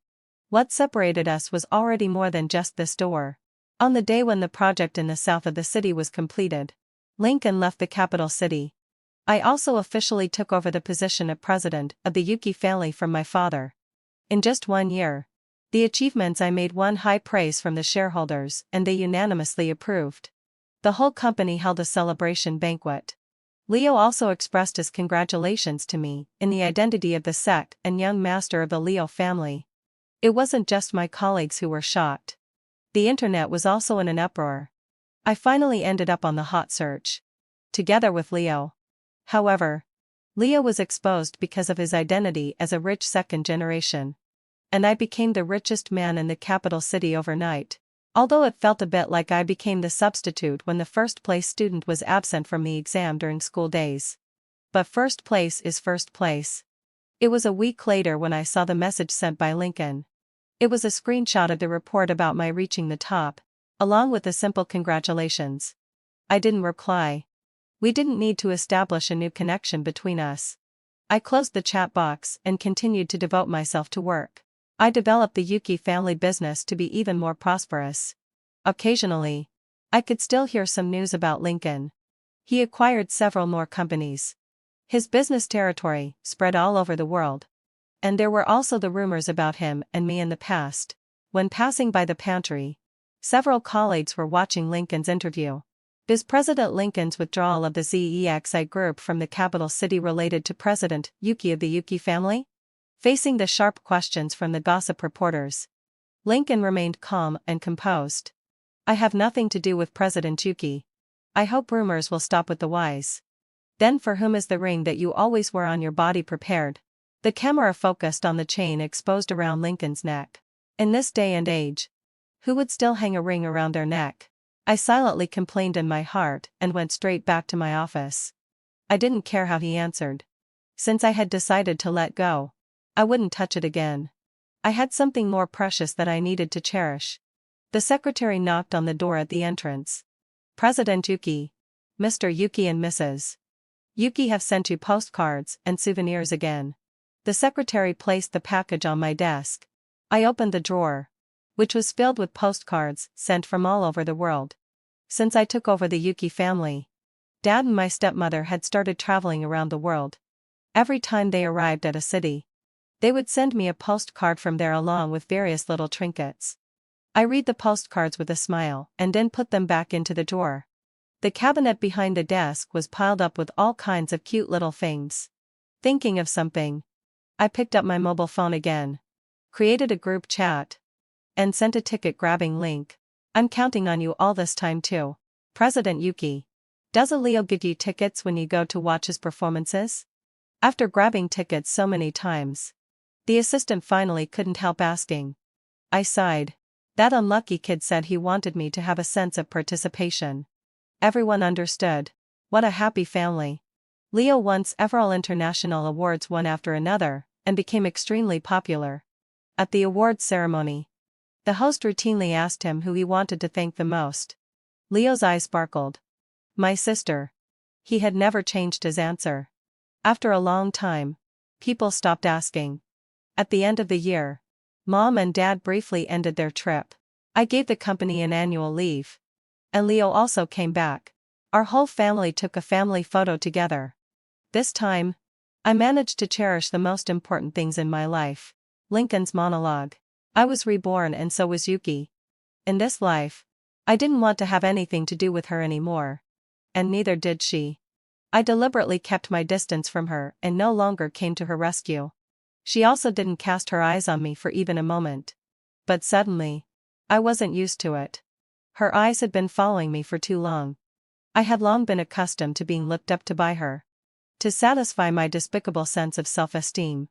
What separated us was already more than just this door. On the day when the project in the south of the city was completed, Lincoln left the capital city. I also officially took over the position of president of the Yuki family from my father. In just 1 year, the achievements I made won high praise from the shareholders, and they unanimously approved. The whole company held a celebration banquet. Leo also expressed his congratulations to me in the identity of the sect and young master of the Leo family. It wasn't just my colleagues who were shocked. The internet was also in an uproar. I finally ended up on the hot search, together with Leo. However, Leo was exposed because of his identity as a rich second generation. And I became the richest man in the capital city overnight, although it felt a bit like I became the substitute when the first-place student was absent from the exam during school days. But first place is first place. It was a week later when I saw the message sent by Lincoln. It was a screenshot of the report about my reaching the top, along with a simple congratulations. I didn't reply. We didn't need to establish a new connection between us. I closed the chat box and continued to devote myself to work. I developed the Yuki family business to be even more prosperous. Occasionally, I could still hear some news about Lincoln. He acquired several more companies. His business territory spread all over the world. And there were also the rumors about him and me in the past. When passing by the pantry, several colleagues were watching Lincoln's interview. Is President Lincoln's withdrawal of the ZEXI group from the capital city related to President Yuki of the Yuki family? Facing the sharp questions from the gossip reporters, Lincoln remained calm and composed. I have nothing to do with President Yuki. I hope rumors will stop with the wise. Then for whom is the ring that you always wear on your body prepared? The camera focused on the chain exposed around Lincoln's neck. In this day and age, who would still hang a ring around their neck? I silently complained in my heart and went straight back to my office. I didn't care how he answered. Since I had decided to let go, I wouldn't touch it again. I had something more precious that I needed to cherish. The secretary knocked on the door at the entrance. President Yuki. Mr. Yuki and Mrs. Yuki have sent you postcards and souvenirs again. The secretary placed the package on my desk. I opened the drawer. which was filled with postcards sent from all over the world. Since I took over the Yuki family, Dad and my stepmother had started traveling around the world. Every time they arrived at a city, they would send me a postcard from there along with various little trinkets. I read the postcards with a smile and then put them back into the drawer. The cabinet behind the desk was piled up with all kinds of cute little things. Thinking of something, I picked up my mobile phone again, created a group chat, and sent a ticket-grabbing link. I'm counting on you all this time too. President Yuki. Does a Leo give you tickets when you go to watch his performances? After grabbing tickets so many times, the assistant finally couldn't help asking. I sighed. That unlucky kid said he wanted me to have a sense of participation. Everyone understood. What a happy family. Leo won several international awards one after another, and became extremely popular. At the awards ceremony, the host routinely asked him who he wanted to thank the most. Leo's eyes sparkled. My sister. He had never changed his answer. After a long time, people stopped asking. At the end of the year, Mom and Dad briefly ended their trip. I gave the company an annual leave. And Leo also came back. Our whole family took a family photo together. This time, I managed to cherish the most important things in my life. Lincoln's monologue. I was reborn and so was Yuki. In this life, I didn't want to have anything to do with her anymore. And neither did she. I deliberately kept my distance from her and no longer came to her rescue. She also didn't cast her eyes on me for even a moment. But suddenly, I wasn't used to it. Her eyes had been following me for too long. I had long been accustomed to being looked up to by her. To satisfy my despicable sense of self-esteem.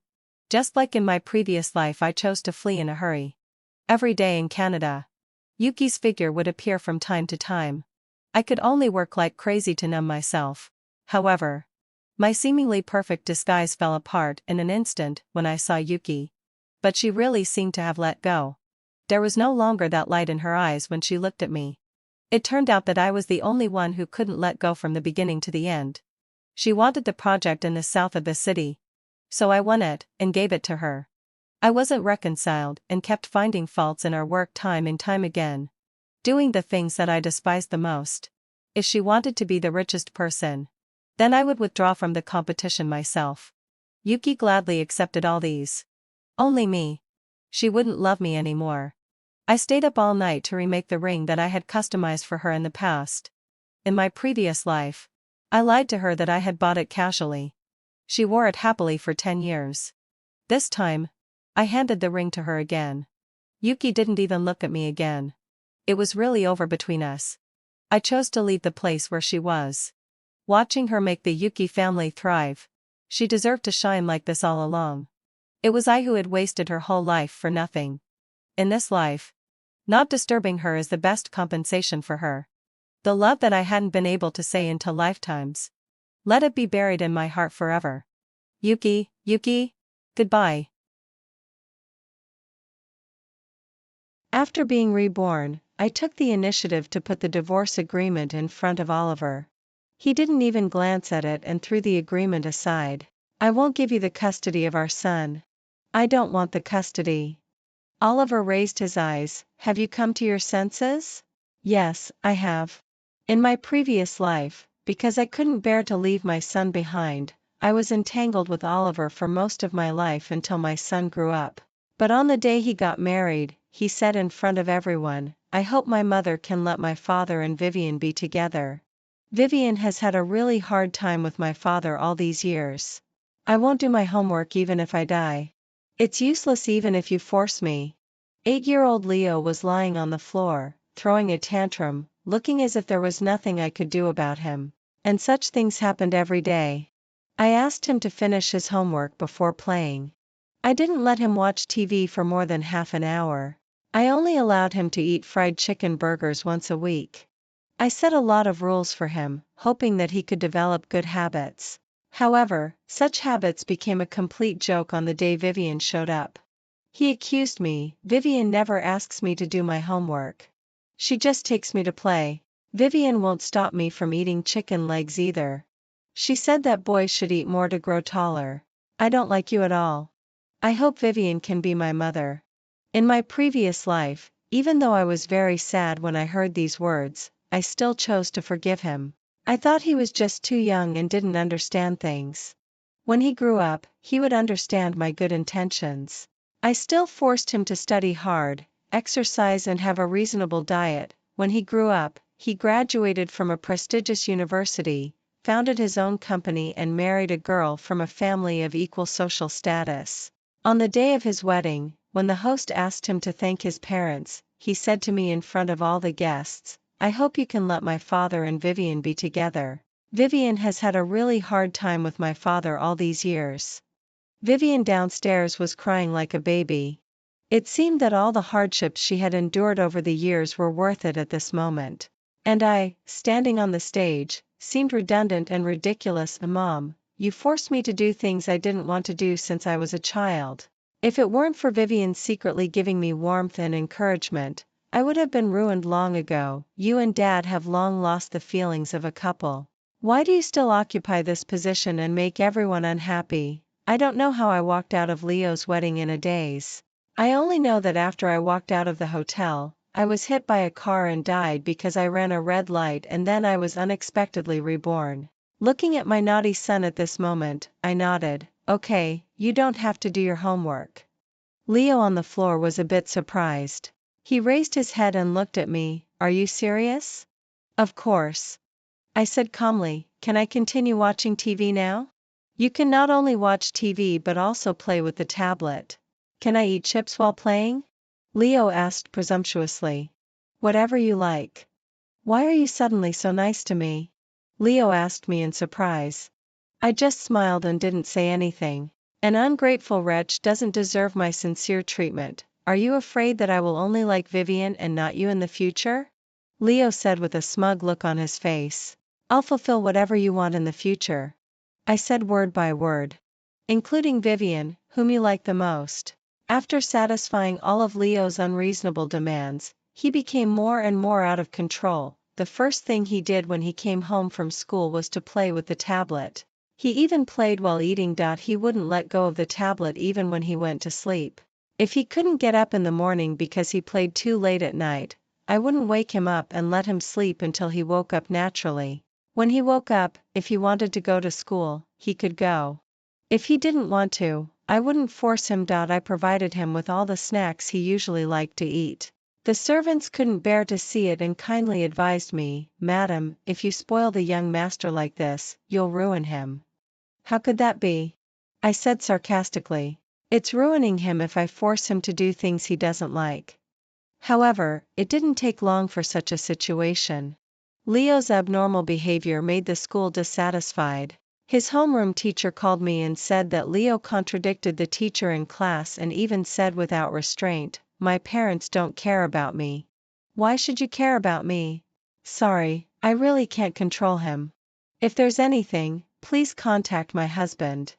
Just like in my previous life, I chose to flee in a hurry. Every day in Canada, Yuki's figure would appear from time to time. I could only work like crazy to numb myself. However, my seemingly perfect disguise fell apart in an instant when I saw Yuki. But she really seemed to have let go. There was no longer that light in her eyes when she looked at me. It turned out that I was the only one who couldn't let go from the beginning to the end. She wanted the project in the south of the city. So I won it and gave it to her. I wasn't reconciled and kept finding faults in our work time and time again. Doing the things that I despised the most. If she wanted to be the richest person, then I would withdraw from the competition myself. Yuki gladly accepted all these. Only me. She wouldn't love me anymore. I stayed up all night to remake the ring that I had customized for her in the past. In my previous life, I lied to her that I had bought it casually. She wore it happily for 10 years. This time, I handed the ring to her again. Yuki didn't even look at me again. It was really over between us. I chose to leave the place where she was. Watching her make the Yuki family thrive. She deserved to shine like this all along. It was I who had wasted her whole life for nothing. In this life, not disturbing her is the best compensation for her. The love that I hadn't been able to say into lifetimes. Let it be buried in my heart forever. Yuki, goodbye. After being reborn, I took the initiative to put the divorce agreement in front of Oliver. He didn't even glance at it and threw the agreement aside. I won't give you the custody of our son. I don't want the custody. Oliver raised his eyes. Have you come to your senses? Yes, I have. In my previous life, because I couldn't bear to leave my son behind, I was entangled with Oliver for most of my life until my son grew up. But on the day he got married, he said in front of everyone, I hope my mother can let my father and Vivian be together. Vivian has had a really hard time with my father all these years. I won't do my homework even if I die. It's useless even if you force me. 8-year-old Leo was lying on the floor, throwing a tantrum, looking as if there was nothing I could do about him. And such things happened every day. I asked him to finish his homework before playing. I didn't let him watch TV for more than half an hour. I only allowed him to eat fried chicken burgers once a week. I set a lot of rules for him, hoping that he could develop good habits. However, such habits became a complete joke on the day Vivian showed up. He accused me, Vivian never asks me to do my homework. She just takes me to play. Vivian won't stop me from eating chicken legs either. She said that boys should eat more to grow taller. I don't like you at all. I hope Vivian can be my mother. In my previous life, Even though I was very sad when I heard these words, I still chose to forgive him. I thought he was just too young and didn't understand things. When he grew up, he would understand my good intentions. I still forced him to study hard, exercise and have a reasonable diet. When he grew up, he graduated from a prestigious university, founded his own company and married a girl from a family of equal social status. On the day of his wedding, when the host asked him to thank his parents, he said to me in front of all the guests, "I hope you can let my father and Vivian be together. Vivian has had a really hard time with my father all these years." Vivian downstairs was crying like a baby. It seemed that all the hardships she had endured over the years were worth it at this moment. And I, standing on the stage, seemed redundant and ridiculous. "Mom, you forced me to do things I didn't want to do since I was a child. If it weren't for Vivian secretly giving me warmth and encouragement, I would have been ruined long ago. You and Dad have long lost the feelings of a couple. Why do you still occupy this position and make everyone unhappy?" I don't know how I walked out of Leo's wedding in a daze. I only know that after I walked out of the hotel, I was hit by a car and died because I ran a red light, and then I was unexpectedly reborn. Looking at my naughty son at this moment, I nodded. "Okay, you don't have to do your homework." Leo on the floor was a bit surprised. He raised his head and looked at me. "Are you serious?" "Of course," I said calmly. "Can I continue watching TV now?" "You can not only watch TV but also play with the tablet." "Can I eat chips while playing?" Leo asked presumptuously. "Whatever you like." "Why are you suddenly so nice to me?" Leo asked me in surprise. I just smiled and didn't say anything. "An ungrateful wretch doesn't deserve my sincere treatment. Are you afraid that I will only like Vivian and not you in the future?" Leo said with a smug look on his face. "I'll fulfill whatever you want in the future." I said word by word. "Including Vivian, whom you like the most." After satisfying all of Leo's unreasonable demands, he became more and more out of control. The first thing he did when he came home from school was to play with the tablet. He even played while eating. He wouldn't let go of the tablet even when he went to sleep. If he couldn't get up in the morning because he played too late at night, I wouldn't wake him up and let him sleep until he woke up naturally. When he woke up, if he wanted to go to school, he could go. If he didn't want to, I wouldn't force him. I provided him with all the snacks he usually liked to eat. The servants couldn't bear to see it and kindly advised me, "Madam, if you spoil the young master like this, you'll ruin him." "How could that be?" I said sarcastically. "It's ruining him if I force him to do things he doesn't like." However, it didn't take long for such a situation. Leo's abnormal behavior made the school dissatisfied. His homeroom teacher called me and said that Leo contradicted the teacher in class and even said without restraint, "My parents don't care about me." "Why should you care about me?" "Sorry, I really can't control him. If there's anything, please contact my husband."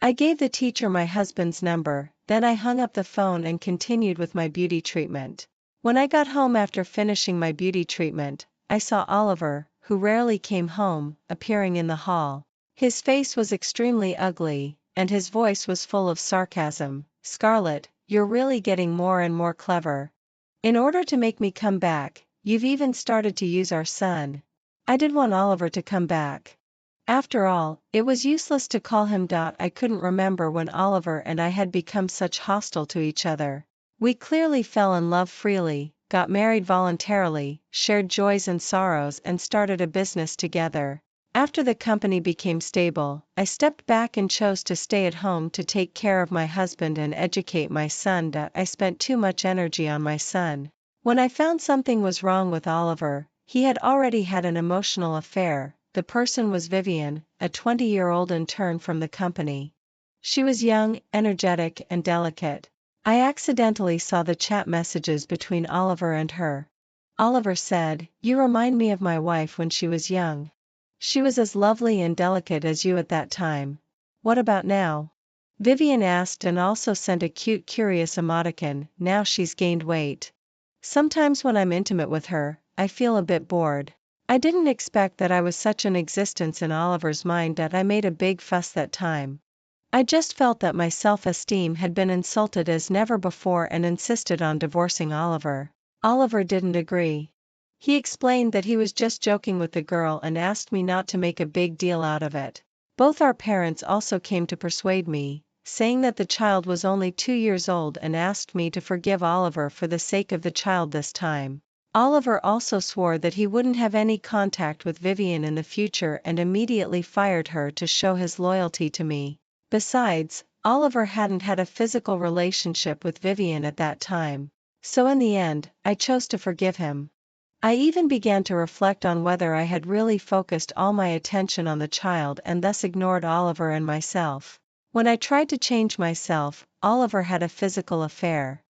I gave the teacher my husband's number, then I hung up the phone and continued with my beauty treatment. When I got home after finishing my beauty treatment, I saw Oliver, who rarely came home, appearing in the hall. His face was extremely ugly, and his voice was full of sarcasm. "Scarlett, you're really getting more and more clever. In order to make me come back, you've even started to use our son." I did want Oliver to come back. After all, it was useless to call him. I couldn't remember when Oliver and I had become such hostile to each other. We clearly fell in love freely, got married voluntarily, shared joys and sorrows and started a business together. After the company became stable, I stepped back and chose to stay at home to take care of my husband and educate my son. I spent too much energy on my son. When I found something was wrong with Oliver, he had already had an emotional affair. The person was Vivian, a 20-year-old intern from the company. She was young, energetic, and delicate. I accidentally saw the chat messages between Oliver and her. Oliver said, "You remind me of my wife when she was young. She was as lovely and delicate as you at that time. What about now?" Vivian asked and also sent a cute curious emoticon. "Now she's gained weight. Sometimes when I'm intimate with her, I feel a bit bored." I didn't expect that I was such an existence in Oliver's mind that I made a big fuss that time. I just felt that my self-esteem had been insulted as never before and insisted on divorcing Oliver. Oliver didn't agree. He explained that he was just joking with the girl and asked me not to make a big deal out of it. Both our parents also came to persuade me, saying that the child was only 2 years old and asked me to forgive Oliver for the sake of the child this time. Oliver also swore that he wouldn't have any contact with Vivian in the future and immediately fired her to show his loyalty to me. Besides, Oliver hadn't had a physical relationship with Vivian at that time. So in the end, I chose to forgive him. I even began to reflect on whether I had really focused all my attention on the child and thus ignored Oliver and myself. When I tried to change myself, Oliver had a physical affair.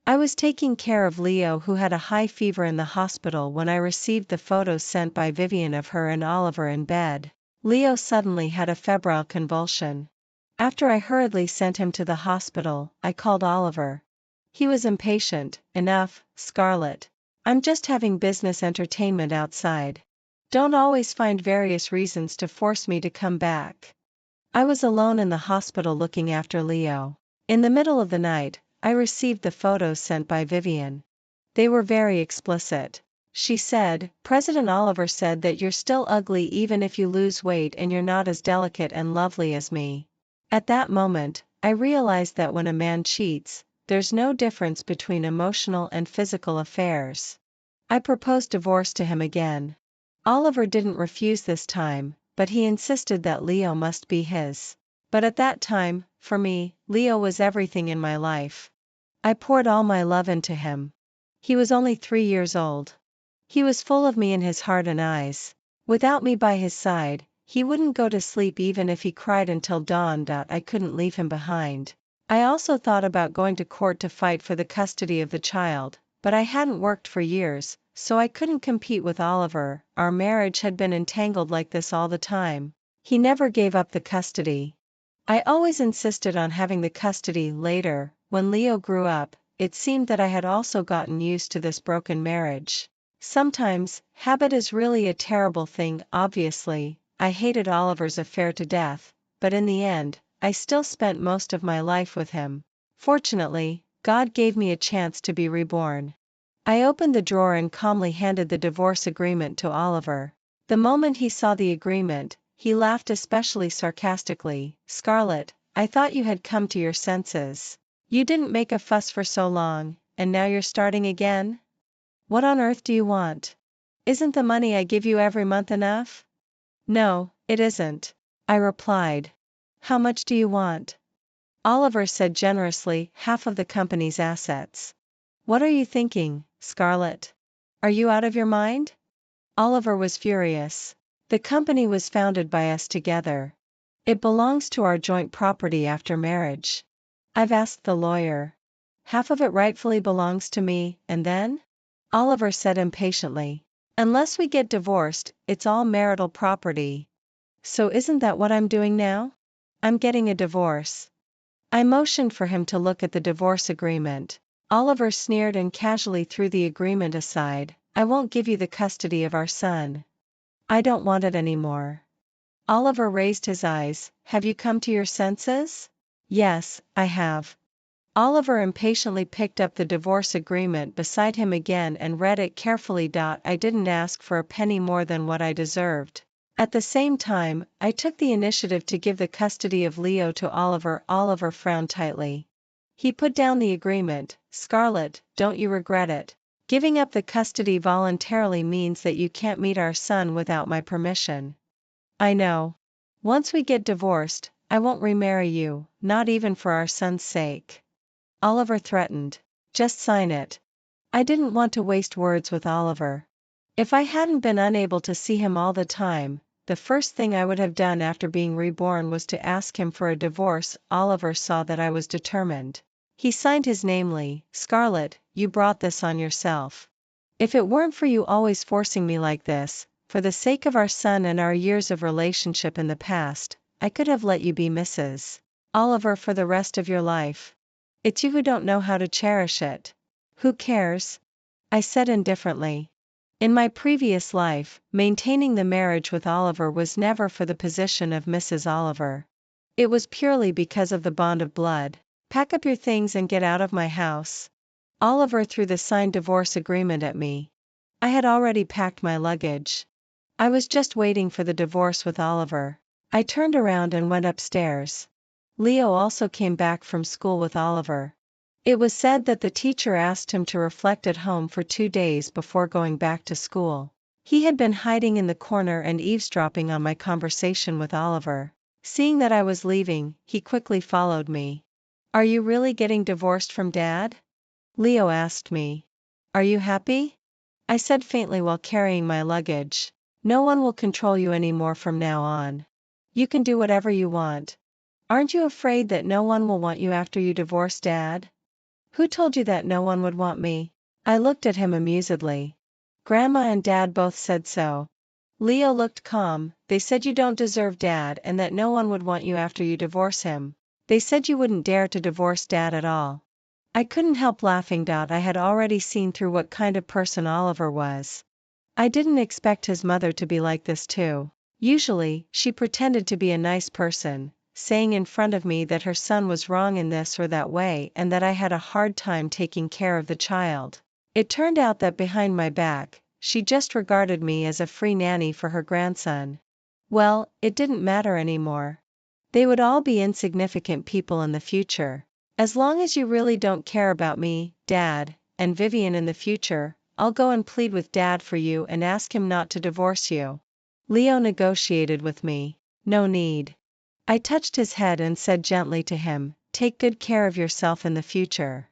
I was taking care of Leo, who had a high fever, in the hospital when I received the photos sent by Vivian of her and Oliver in bed. Leo suddenly had a febrile convulsion. After I hurriedly sent him to the hospital, I called Oliver. He was impatient. Enough, Scarlett. I'm just having business entertainment outside. Don't always find various reasons to force me to come back. I was alone in the hospital looking after Leo. In the middle of the night, I received the photos sent by Vivian. They were very explicit. She said, "President Oliver said that you're still ugly even if you lose weight and you're not as delicate and lovely as me." At that moment, I realized that when a man cheats, there's no difference between emotional and physical affairs. I proposed divorce to him again. Oliver didn't refuse this time, but he insisted that Leo must be his. But at that time, for me, Leo was everything in my life. I poured all my love into him. He was only 3 years old. He was full of me in his heart and eyes. Without me by his side, he wouldn't go to sleep even if he cried until dawn. I couldn't leave him behind. I also thought about going to court to fight for the custody of the child, but I hadn't worked for years, so I couldn't compete with Oliver. Our marriage had been entangled like this all the time. He never gave up the custody. I always insisted on having the custody later. When Leo grew up, it seemed that I had also gotten used to this broken marriage. Sometimes, habit is really a terrible thing. Obviously, I hated Oliver's affair to death, but in the end, I still spent most of my life with him. Fortunately, God gave me a chance to be reborn. I opened the drawer and calmly handed the divorce agreement to Oliver. The moment he saw the agreement, he laughed especially sarcastically. "Scarlett, I thought you had come to your senses. You didn't make a fuss for so long, and now you're starting again? What on earth do you want? Isn't the money I give you every month enough?" "No, it isn't," I replied. "How much do you want?" Oliver said generously, "Half of the company's assets." "What are you thinking, Scarlett? Are you out of your mind?" Oliver was furious. "The company was founded by us together. It belongs to our joint property after marriage. I've asked the lawyer. Half of it rightfully belongs to me, and then?" Oliver said impatiently. "Unless we get divorced, it's all marital property." "So isn't that what I'm doing now? I'm getting a divorce." I motioned for him to look at the divorce agreement. Oliver sneered and casually threw the agreement aside. "I won't give you the custody of our son. I don't want it anymore." Oliver raised his eyes. "Have you come to your senses?" "Yes, I have." Oliver impatiently picked up the divorce agreement beside him again and read it carefully. "I didn't ask for a penny more than what I deserved." At the same time, I took the initiative to give the custody of Leo to Oliver. Oliver frowned tightly. He put down the agreement. "Scarlett, don't you regret it? Giving up the custody voluntarily means that you can't meet our son without my permission." "I know. Once we get divorced, I won't remarry you, not even for our son's sake." Oliver threatened. "Just sign it." I didn't want to waste words with Oliver. If I hadn't been unable to see him all the time, the first thing I would have done after being reborn was to ask him for a divorce. Oliver saw that I was determined. He signed his name. "Scarlett, you brought this on yourself. If it weren't for you always forcing me like this, for the sake of our son and our years of relationship in the past, I could have let you be Mrs. Oliver for the rest of your life. It's you who don't know how to cherish it." "Who cares?" I said indifferently. In my previous life, maintaining the marriage with Oliver was never for the position of Mrs. Oliver. It was purely because of the bond of blood. "Pack up your things and get out of my house." Oliver threw the signed divorce agreement at me. I had already packed my luggage. I was just waiting for the divorce with Oliver. I turned around and went upstairs. Leo also came back from school with Oliver. It was said that the teacher asked him to reflect at home for 2 days before going back to school. He had been hiding in the corner and eavesdropping on my conversation with Oliver. Seeing that I was leaving, he quickly followed me. "Are you really getting divorced from Dad?" Leo asked me. "Are you happy?" I said faintly while carrying my luggage. "No one will control you anymore from now on. You can do whatever you want. Aren't you afraid that no one will want you after you divorce Dad?" "Who told you that no one would want me?" I looked at him amusedly. "Grandma and Dad both said so." Leo looked calm. "They said you don't deserve Dad and that no one would want you after you divorce him. They said you wouldn't dare to divorce Dad at all." I couldn't help laughing. I had already seen through what kind of person Oliver was. I didn't expect his mother to be like this too. Usually, she pretended to be a nice person, saying in front of me that her son was wrong in this or that way and that I had a hard time taking care of the child. It turned out that behind my back, she just regarded me as a free nanny for her grandson. Well, it didn't matter anymore. They would all be insignificant people in the future. As long as you really don't care about me, Dad, and Vivian in the future, I'll go and plead with Dad for you and ask him not to divorce you. Leo negotiated with me. "No need." I touched his head and said gently to him, "Take good care of yourself in the future."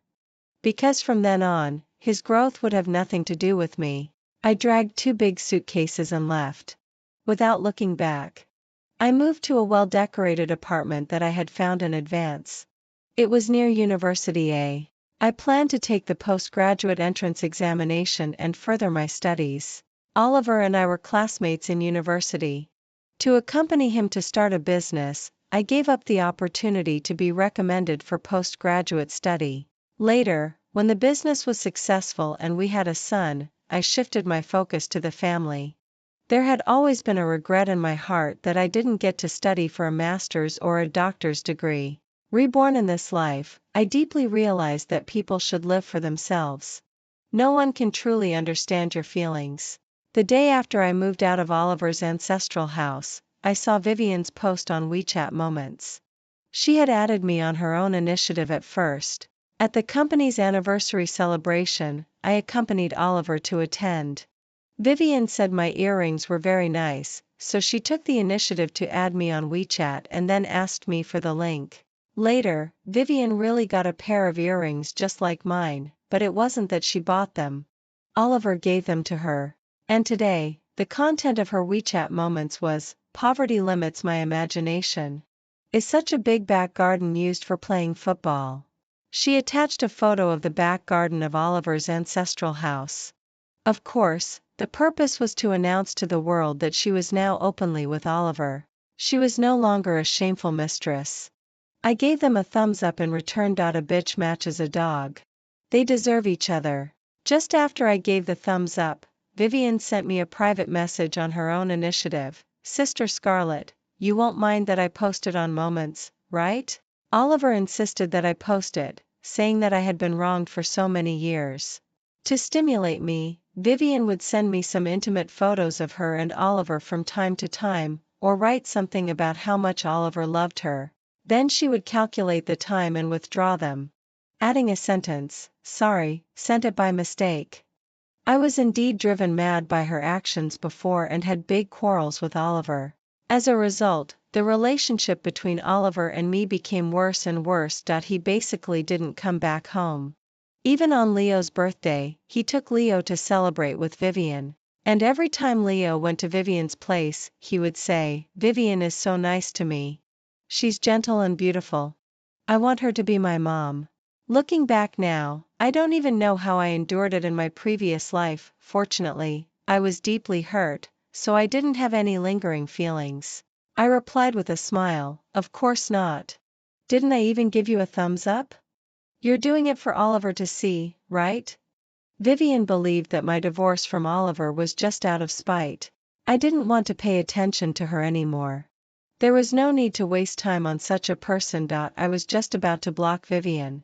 Because from then on, his growth would have nothing to do with me. I dragged 2 big suitcases and left. Without looking back. I moved to a well-decorated apartment that I had found in advance. It was near University A. I planned to take the postgraduate entrance examination and further my studies. Oliver and I were classmates in university. To accompany him to start a business, I gave up the opportunity to be recommended for postgraduate study. Later, when the business was successful and we had a son, I shifted my focus to the family. There had always been a regret in my heart that I didn't get to study for a master's or a doctor's degree. Reborn in this life, I deeply realized that people should live for themselves. No one can truly understand your feelings. The day after I moved out of Oliver's ancestral house, I saw Vivian's post on WeChat Moments. She had added me on her own initiative at first. At the company's anniversary celebration, I accompanied Oliver to attend. Vivian said my earrings were very nice, so she took the initiative to add me on WeChat and then asked me for the link. Later, Vivian really got a pair of earrings just like mine, but it wasn't that she bought them. Oliver gave them to her. And today, the content of her WeChat moments was, "Poverty limits my imagination. Is such a big back garden used for playing football?" She attached a photo of the back garden of Oliver's ancestral house. Of course, the purpose was to announce to the world that she was now openly with Oliver. She was no longer a shameful mistress. I gave them a thumbs up in return. A bitch matches a dog. They deserve each other. Just after I gave the thumbs up, Vivian sent me a private message on her own initiative. "Sister Scarlett, you won't mind that I posted on Moments, right?" Oliver insisted that I post it, saying that I had been wronged for so many years. To stimulate me, Vivian would send me some intimate photos of her and Oliver from time to time, or write something about how much Oliver loved her. Then she would calculate the time and withdraw them, adding a sentence, "Sorry, sent it by mistake." I was indeed driven mad by her actions before and had big quarrels with Oliver. As a result, the relationship between Oliver and me became worse and worse. He basically didn't come back home. Even on Leo's birthday, he took Leo to celebrate with Vivian. And every time Leo went to Vivian's place, he would say, "Vivian is so nice to me. She's gentle and beautiful. I want her to be my mom." Looking back now, I don't even know how I endured it in my previous life. Fortunately, I was deeply hurt, so I didn't have any lingering feelings. I replied with a smile, "Of course not. Didn't I even give you a thumbs up? You're doing it for Oliver to see, right?" Vivian believed that my divorce from Oliver was just out of spite. I didn't want to pay attention to her anymore. There was no need to waste time on such a person. I was just about to block Vivian.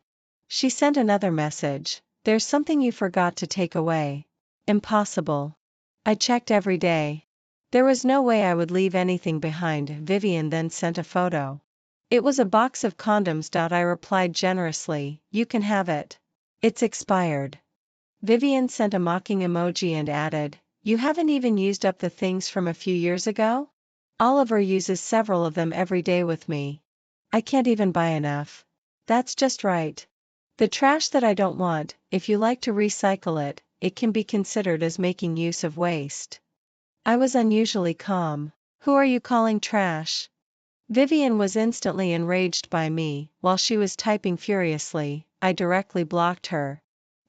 She sent another message. There's something you forgot to take away. Impossible. I checked every day. There was no way I would leave anything behind. Vivian then sent a photo. It was a box of condoms. I replied generously, you can have it. It's expired. Vivian sent a mocking emoji and added, you haven't even used up the things from a few years ago? Oliver uses several of them every day with me. I can't even buy enough. That's just right. The trash that I don't want, if you like to recycle it, it can be considered as making use of waste. I was unusually calm. Who are you calling trash? Vivian was instantly enraged by me. While she was typing furiously, I directly blocked her.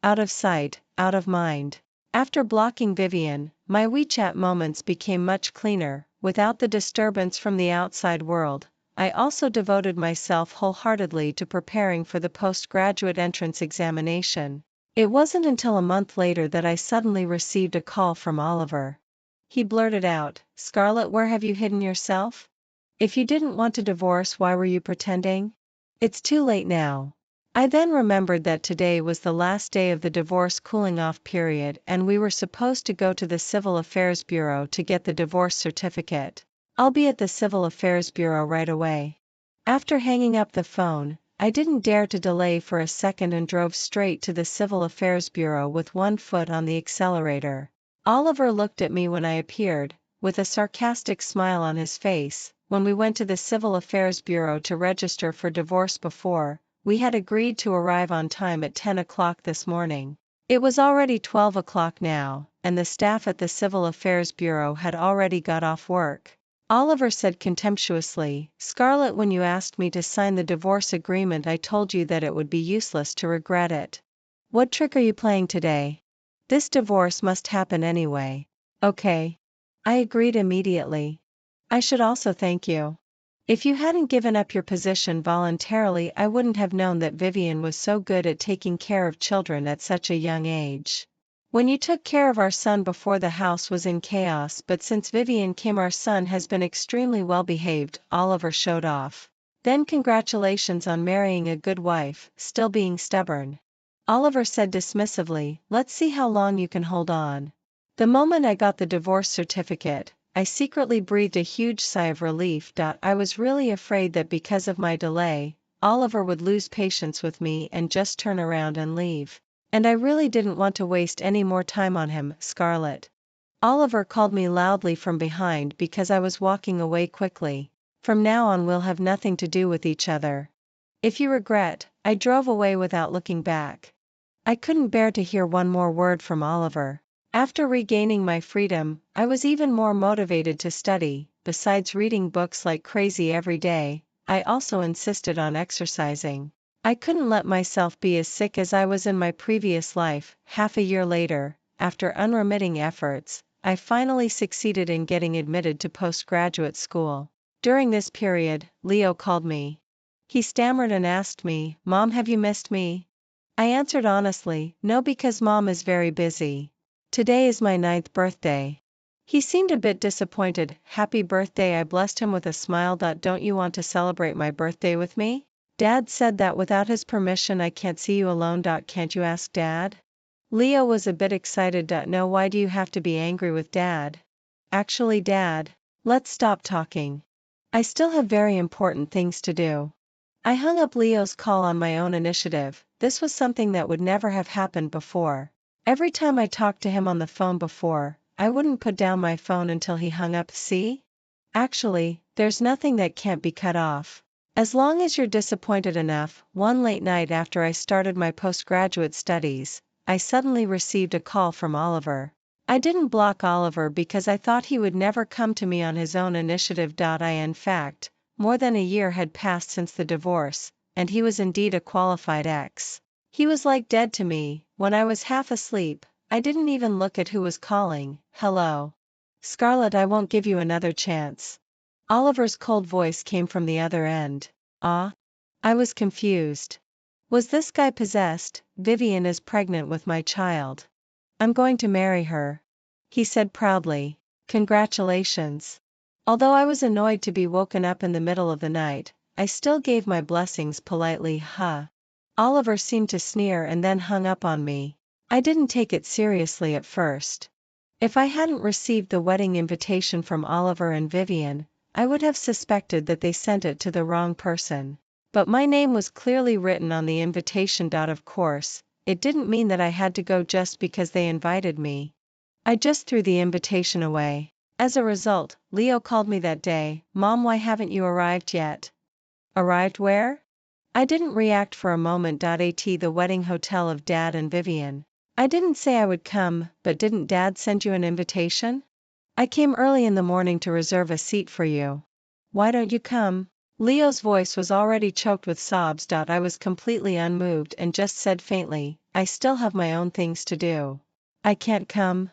Out of sight, out of mind. After blocking Vivian, my WeChat moments became much cleaner, without the disturbance from the outside world. I also devoted myself wholeheartedly to preparing for the postgraduate entrance examination. It wasn't until a month later that I suddenly received a call from Oliver. He blurted out, Scarlett, where have you hidden yourself? If you didn't want to divorce, why were you pretending? It's too late now. I then remembered that today was the last day of the divorce cooling off period and we were supposed to go to the Civil Affairs Bureau to get the divorce certificate. I'll be at the Civil Affairs Bureau right away. After hanging up the phone, I didn't dare to delay for a second and drove straight to the Civil Affairs Bureau with one foot on the accelerator. Oliver looked at me when I appeared, with a sarcastic smile on his face. When we went to the Civil Affairs Bureau to register for divorce before, we had agreed to arrive on time at 10 o'clock this morning. It was already 12 o'clock now, and the staff at the Civil Affairs Bureau had already got off work. Oliver said contemptuously, Scarlett, when you asked me to sign the divorce agreement, I told you that it would be useless to regret it. What trick are you playing today? This divorce must happen anyway. Okay. I agreed immediately. I should also thank you. If you hadn't given up your position voluntarily, I wouldn't have known that Vivian was so good at taking care of children at such a young age. When you took care of our son before, the house was in chaos, but since Vivian came, our son has been extremely well behaved, Oliver showed off. Then congratulations on marrying a good wife, still being stubborn. Oliver said dismissively, let's see how long you can hold on. The moment I got the divorce certificate, I secretly breathed a huge sigh of relief. I was really afraid that because of my delay, Oliver would lose patience with me and just turn around and leave. And I really didn't want to waste any more time on him. Scarlett. Oliver called me loudly from behind because I was walking away quickly. From now on we'll have nothing to do with each other. If you regret, I drove away without looking back. I couldn't bear to hear one more word from Oliver. After regaining my freedom, I was even more motivated to study. Besides reading books like crazy every day, I also insisted on exercising. I couldn't let myself be as sick as I was in my previous life. Half a year later, after unremitting efforts, I finally succeeded in getting admitted to postgraduate school. During this period, Leo called me. He stammered and asked me, Mom, have you missed me? I answered honestly, no, because Mom is very busy. Today is my 9th birthday. He seemed a bit disappointed. Happy birthday, I blessed him with a smile. Don't you want to celebrate my birthday with me? Dad said that without his permission I can't see you alone. Can't you ask Dad? Leo was a bit excited. No, why do you have to be angry with Dad? Actually, Dad, let's stop talking. I still have very important things to do. I hung up Leo's call on my own initiative. This was something that would never have happened before. Every time I talked to him on the phone before, I wouldn't put down my phone until he hung up. See? Actually, there's nothing that can't be cut off. As long as you're disappointed enough. One late night after I started my postgraduate studies, I suddenly received a call from Oliver. I didn't block Oliver because I thought he would never come to me on his own initiative. In fact, more than a year had passed since the divorce, and he was indeed a qualified ex. He was like dead to me. When I was half asleep, I didn't even look at who was calling. Hello? Scarlett, I won't give you another chance. Oliver's cold voice came from the other end. Ah? I was confused. Was this guy possessed? Vivian is pregnant with my child. I'm going to marry her. He said proudly. Congratulations. Although I was annoyed to be woken up in the middle of the night, I still gave my blessings politely. Oliver seemed to sneer and then hung up on me. I didn't take it seriously at first. If I hadn't received the wedding invitation from Oliver and Vivian, I would have suspected that they sent it to the wrong person. But my name was clearly written on the invitation. Of course, it didn't mean that I had to go just because they invited me. I just threw the invitation away. As a result, Leo called me that day. "Mom, why haven't you arrived yet?" Arrived where? I didn't react for a moment. At the wedding hotel of Dad and Vivian. I didn't say I would come, but didn't Dad send you an invitation? I came early in the morning to reserve a seat for you. Why don't you come? Leo's voice was already choked with sobs. I was completely unmoved and just said faintly, "I still have my own things to do. I can't come.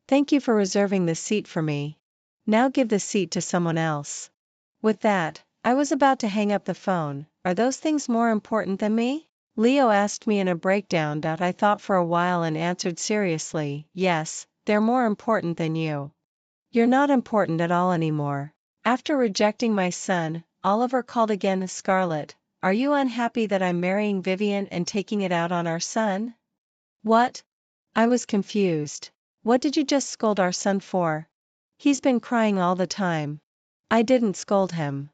Thank you for reserving the seat for me. Now give the seat to someone else." With that, I was about to hang up the phone. Are those things more important than me? Leo asked me in a breakdown. I thought for a while and answered seriously, "Yes, they're more important than you. You're not important at all anymore." After rejecting my son, Oliver called again. "Scarlett, are you unhappy that I'm marrying Vivian and taking it out on our son?" What? I was confused. What did you just scold our son for? He's been crying all the time. I didn't scold him.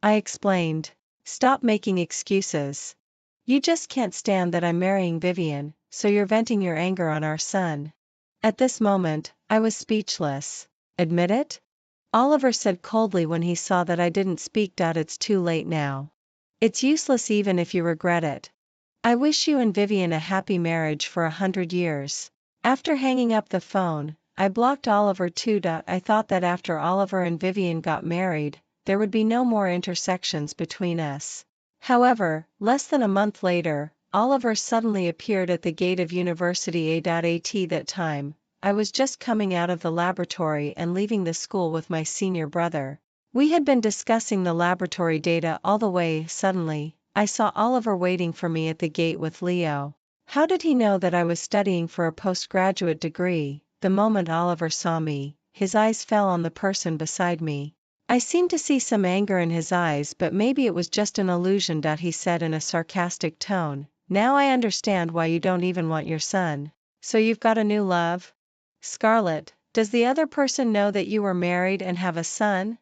I explained. Stop making excuses. You just can't stand that I'm marrying Vivian, so you're venting your anger on our son. At this moment, I was speechless. Admit it? Oliver said coldly when he saw that I didn't speak. It's too late now. It's useless even if you regret it. I wish you and Vivian a happy marriage for 100 years. After hanging up the phone, I blocked Oliver too. I thought that after Oliver and Vivian got married, there would be no more intersections between us. However, less than a month later, Oliver suddenly appeared at the gate of University A.At that time. I was just coming out of the laboratory and leaving the school with my senior brother. We had been discussing the laboratory data all the way. Suddenly, I saw Oliver waiting for me at the gate with Leo. How did he know that I was studying for a postgraduate degree? The moment Oliver saw me, his eyes fell on the person beside me. I seemed to see some anger in his eyes, but maybe it was just an illusion. He said in a sarcastic tone, "Now I understand why you don't even want your son. So you've got a new love? Scarlett, does the other person know that you were married and have a son?"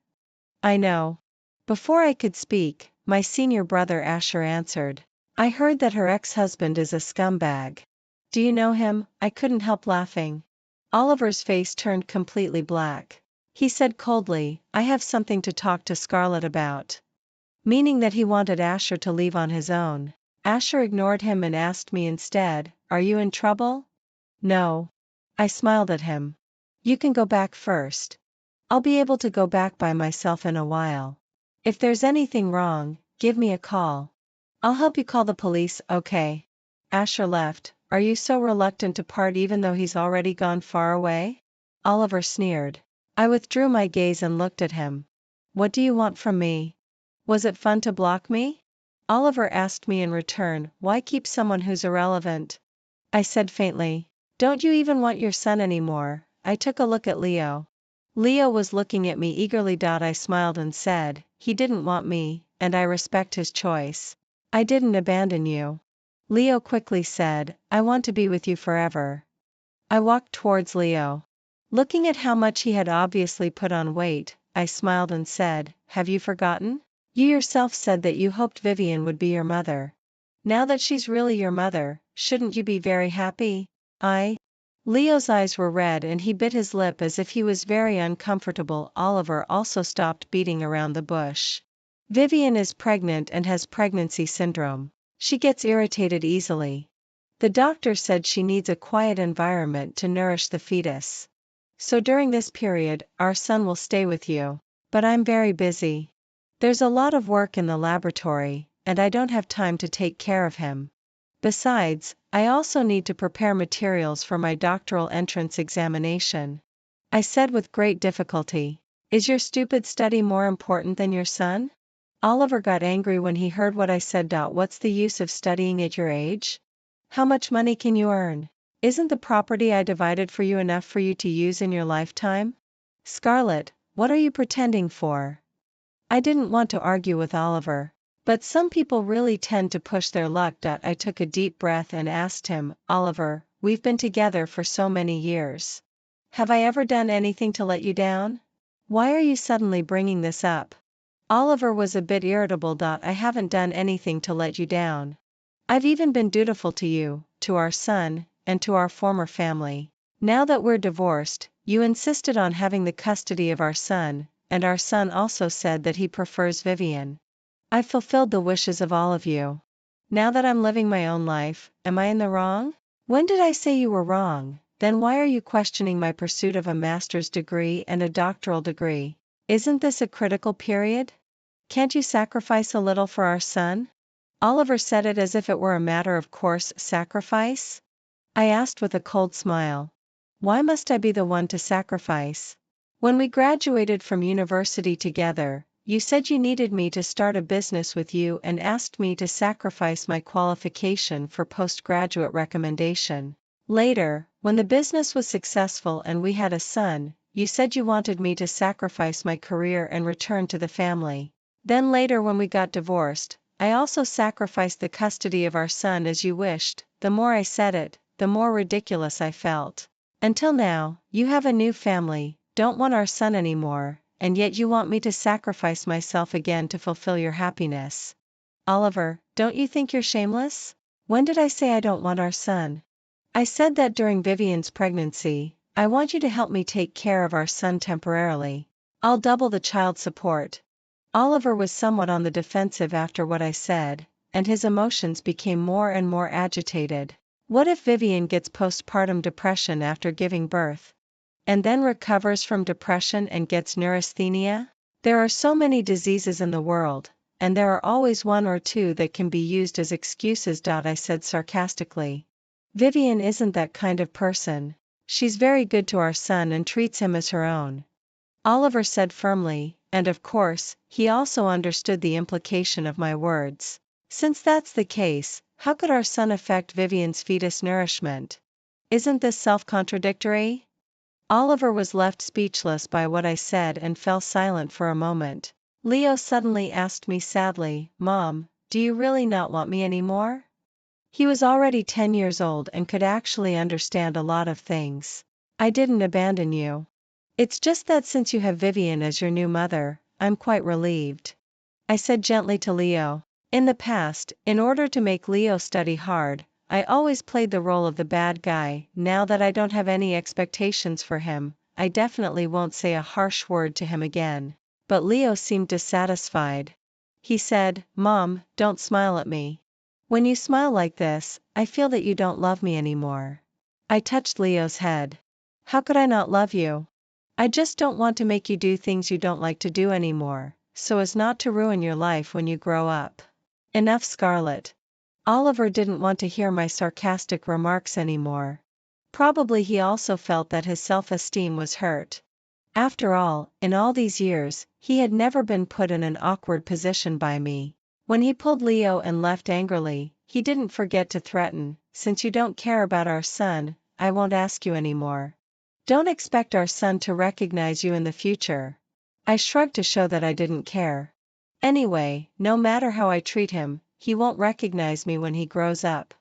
"I know." Before I could speak, my senior brother Asher answered. "I heard that her ex-husband is a scumbag." "Do you know him?" I couldn't help laughing. Oliver's face turned completely black. He said coldly, "I have something to talk to Scarlett about." Meaning that he wanted Asher to leave on his own. Asher ignored him and asked me instead, "Are you in trouble?" "No." I smiled at him. "You can go back first. I'll be able to go back by myself in a while. If there's anything wrong, give me a call. I'll help you call the police, okay?" Asher left. "Are you so reluctant to part even though he's already gone far away?" Oliver sneered. I withdrew my gaze and looked at him. "What do you want from me? Was it fun to block me?" Oliver asked me in return, "Why keep someone who's irrelevant?" I said faintly, "Don't you even want your son anymore?" I took a look at Leo. Leo was looking at me eagerly. I smiled and said, "He didn't want me, and I respect his choice. I didn't abandon you." Leo quickly said, "I want to be with you forever." I walked towards Leo. Looking at how much he had obviously put on weight, I smiled and said, "Have you forgotten? You yourself said that you hoped Vivian would be your mother. Now that she's really your mother, shouldn't you be very happy?" Leo's eyes were red and he bit his lip as if he was very uncomfortable. Oliver also stopped beating around the bush. "Vivian is pregnant and has pregnancy syndrome. She gets irritated easily. The doctor said she needs a quiet environment to nourish the fetus. So during this period, our son will stay with you. But I'm very busy. There's a lot of work in the laboratory, and I don't have time to take care of him. Besides, I also need to prepare materials for my doctoral entrance examination." I said with great difficulty, "Is your stupid study more important than your son?" Oliver got angry when he heard what I said. "What's the use of studying at your age? How much money can you earn? Isn't the property I divided for you enough for you to use in your lifetime?" "Scarlett, what are you pretending for?" I didn't want to argue with Oliver. But some people really tend to push their luck. I took a deep breath and asked him, Oliver, we've been together for so many years. Have I ever done anything to let you down? Why are you suddenly bringing this up? Oliver was a bit irritable. I haven't done anything to let you down. I've even been dutiful to you, to our son, and to our former family. Now that we're divorced, you insisted on having the custody of our son, and our son also said that he prefers Vivian. I've fulfilled the wishes of all of you. Now that I'm living my own life, am I in the wrong? When did I say you were wrong? Then why are you questioning my pursuit of a master's degree and a doctoral degree? Isn't this a critical period? Can't you sacrifice a little for our son? Oliver said it as if it were a matter of course. Sacrifice? I asked with a cold smile. Why must I be the one to sacrifice? When we graduated from university together, you said you needed me to start a business with you and asked me to sacrifice my qualification for postgraduate recommendation. Later, when the business was successful and we had a son, you said you wanted me to sacrifice my career and return to the family. Then later when we got divorced, I also sacrificed the custody of our son as you wished. The more I said it, the more ridiculous I felt. Until now, you have a new family, don't want our son anymore, and yet you want me to sacrifice myself again to fulfill your happiness. Oliver, don't you think you're shameless? When did I say I don't want our son? I said that during Vivian's pregnancy. I want you to help me take care of our son temporarily. I'll double the child support. Oliver was somewhat on the defensive after what I said, and his emotions became more and more agitated. What if Vivian gets postpartum depression after giving birth? And then recovers from depression and gets neurasthenia? There are so many diseases in the world, and there are always one or two that can be used as excuses. I said sarcastically. Vivian isn't that kind of person. She's very good to our son and treats him as her own. Oliver said firmly, and of course, he also understood the implication of my words. Since that's the case, how could our son affect Vivian's fetus nourishment? Isn't this self-contradictory? Oliver was left speechless by what I said and fell silent for a moment. Leo suddenly asked me sadly, Mom, do you really not want me anymore? He was already 10 years old and could actually understand a lot of things. I didn't abandon you. It's just that since you have Vivian as your new mother, I'm quite relieved. I said gently to Leo. In the past, in order to make Leo study hard, I always played the role of the bad guy. Now that I don't have any expectations for him, I definitely won't say a harsh word to him again. But Leo seemed dissatisfied. He said, Mom, don't smile at me. When you smile like this, I feel that you don't love me anymore. I touched Leo's head. How could I not love you? I just don't want to make you do things you don't like to do anymore, so as not to ruin your life when you grow up. Enough, Scarlett. Oliver didn't want to hear my sarcastic remarks anymore. Probably he also felt that his self-esteem was hurt. After all, in all these years, he had never been put in an awkward position by me. When he pulled Leo and left angrily, he didn't forget to threaten, since you don't care about our son, I won't ask you anymore. Don't expect our son to recognize you in the future. I shrugged to show that I didn't care. Anyway, no matter how I treat him, he won't recognize me when he grows up.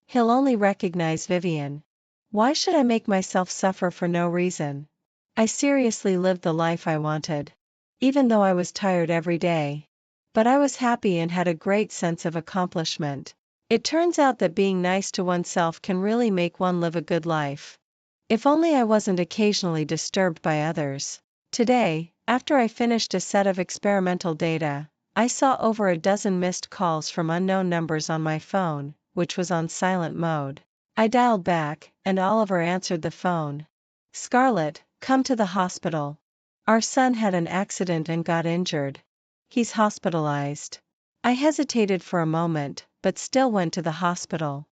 He'll only recognize Vivian. Why should I make myself suffer for no reason? I seriously lived the life I wanted. Even though I was tired every day. But I was happy and had a great sense of accomplishment. It turns out that being nice to oneself can really make one live a good life. If only I wasn't occasionally disturbed by others. Today, after I finished a set of experimental data, I saw over a dozen missed calls from unknown numbers on my phone, which was on silent mode. I dialed back, and Oliver answered the phone. Scarlett, come to the hospital. Our son had an accident and got injured. He's hospitalized. I hesitated for a moment, but still went to the hospital.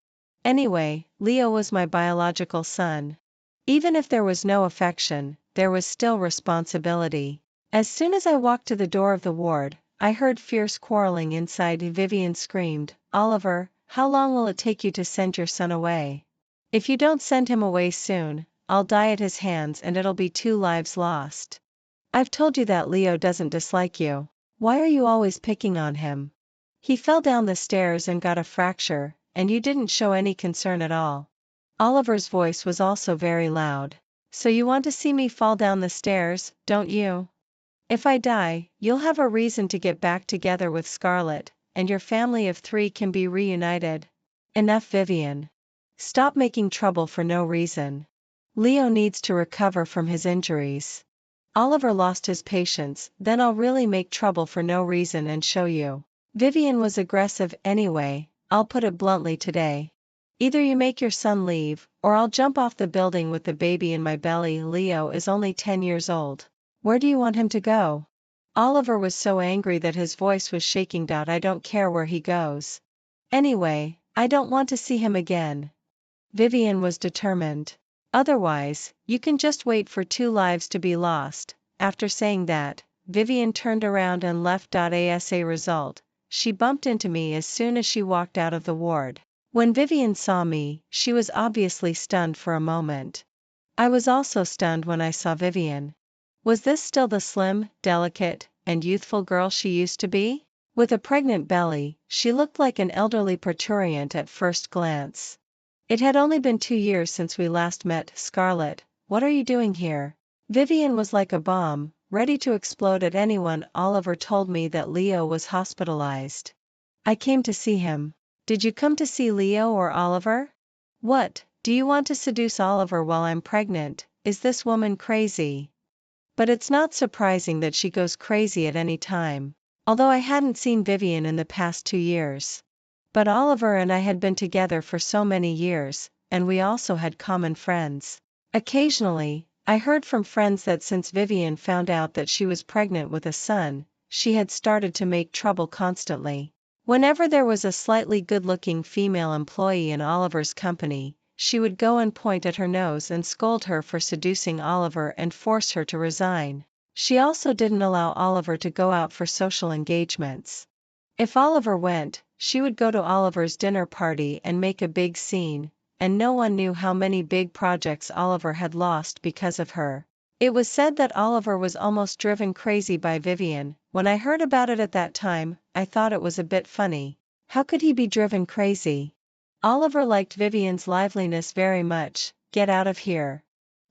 Anyway, Leo was my biological son. Even if there was no affection, there was still responsibility. As soon as I walked to the door of the ward, I heard fierce quarreling inside. Vivian screamed, Oliver, how long will it take you to send your son away? If you don't send him away soon, I'll die at his hands and it'll be 2 lives lost. I've told you that Leo doesn't dislike you. Why are you always picking on him? He fell down the stairs and got a fracture, and you didn't show any concern at all. Oliver's voice was also very loud. So you want to see me fall down the stairs, don't you? If I die, you'll have a reason to get back together with Scarlett, and your family of 3 can be reunited. Enough, Vivian. Stop making trouble for no reason. Leo needs to recover from his injuries. Oliver lost his patience. Then I'll really make trouble for no reason and show you. Vivian was aggressive anyway, I'll put it bluntly today. Either you make your son leave, or I'll jump off the building with the baby in my belly. Leo is only 10 years old. Where do you want him to go? Oliver was so angry that his voice was shaking. I don't care where he goes. Anyway, I don't want to see him again. Vivian was determined. Otherwise, you can just wait for 2 lives to be lost. After saying that, Vivian turned around and left. As a result, she bumped into me as soon as she walked out of the ward. When Vivian saw me, she was obviously stunned for a moment. I was also stunned when I saw Vivian. Was this still the slim, delicate, and youthful girl she used to be? With a pregnant belly, she looked like an elderly parturiente at first glance. It had only been 2 years since we last met. Scarlett, what are you doing here? Vivian was like a bomb, ready to explode at anyone. Oliver told me that Leo was hospitalized. I came to see him. Did you come to see Leo or Oliver? What, do you want to seduce Oliver while I'm pregnant? Is this woman crazy? But it's not surprising that she goes crazy at any time. Although I hadn't seen Vivian in the past 2 years. But Oliver and I had been together for so many years, and we also had common friends. Occasionally, I heard from friends that since Vivian found out that she was pregnant with a son, she had started to make trouble constantly. Whenever there was a slightly good-looking female employee in Oliver's company, she would go and point at her nose and scold her for seducing Oliver and force her to resign. She also didn't allow Oliver to go out for social engagements. If Oliver went, she would go to Oliver's dinner party and make a big scene, and no one knew how many big projects Oliver had lost because of her. It was said that Oliver was almost driven crazy by Vivian. When I heard about it at that time, I thought it was a bit funny. How could he be driven crazy? Oliver liked Vivian's liveliness very much. Get out of here.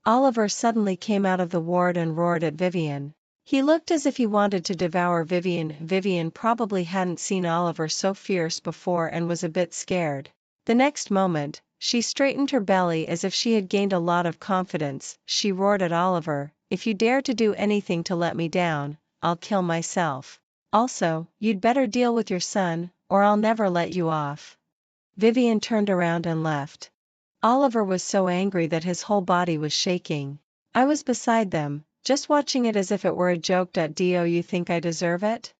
Oliver suddenly came out of the ward and roared at Vivian. He looked as if he wanted to devour Vivian. Vivian probably hadn't seen Oliver so fierce before and was a bit scared. The next moment, she straightened her belly as if she had gained a lot of confidence. She roared at Oliver, "If you dare to do anything to let me down, I'll kill myself. Also, you'd better deal with your son, or I'll never let you off." Vivian turned around and left. Oliver was so angry that his whole body was shaking. I was beside them, just watching it as if it were a joke. Do you think I deserve it?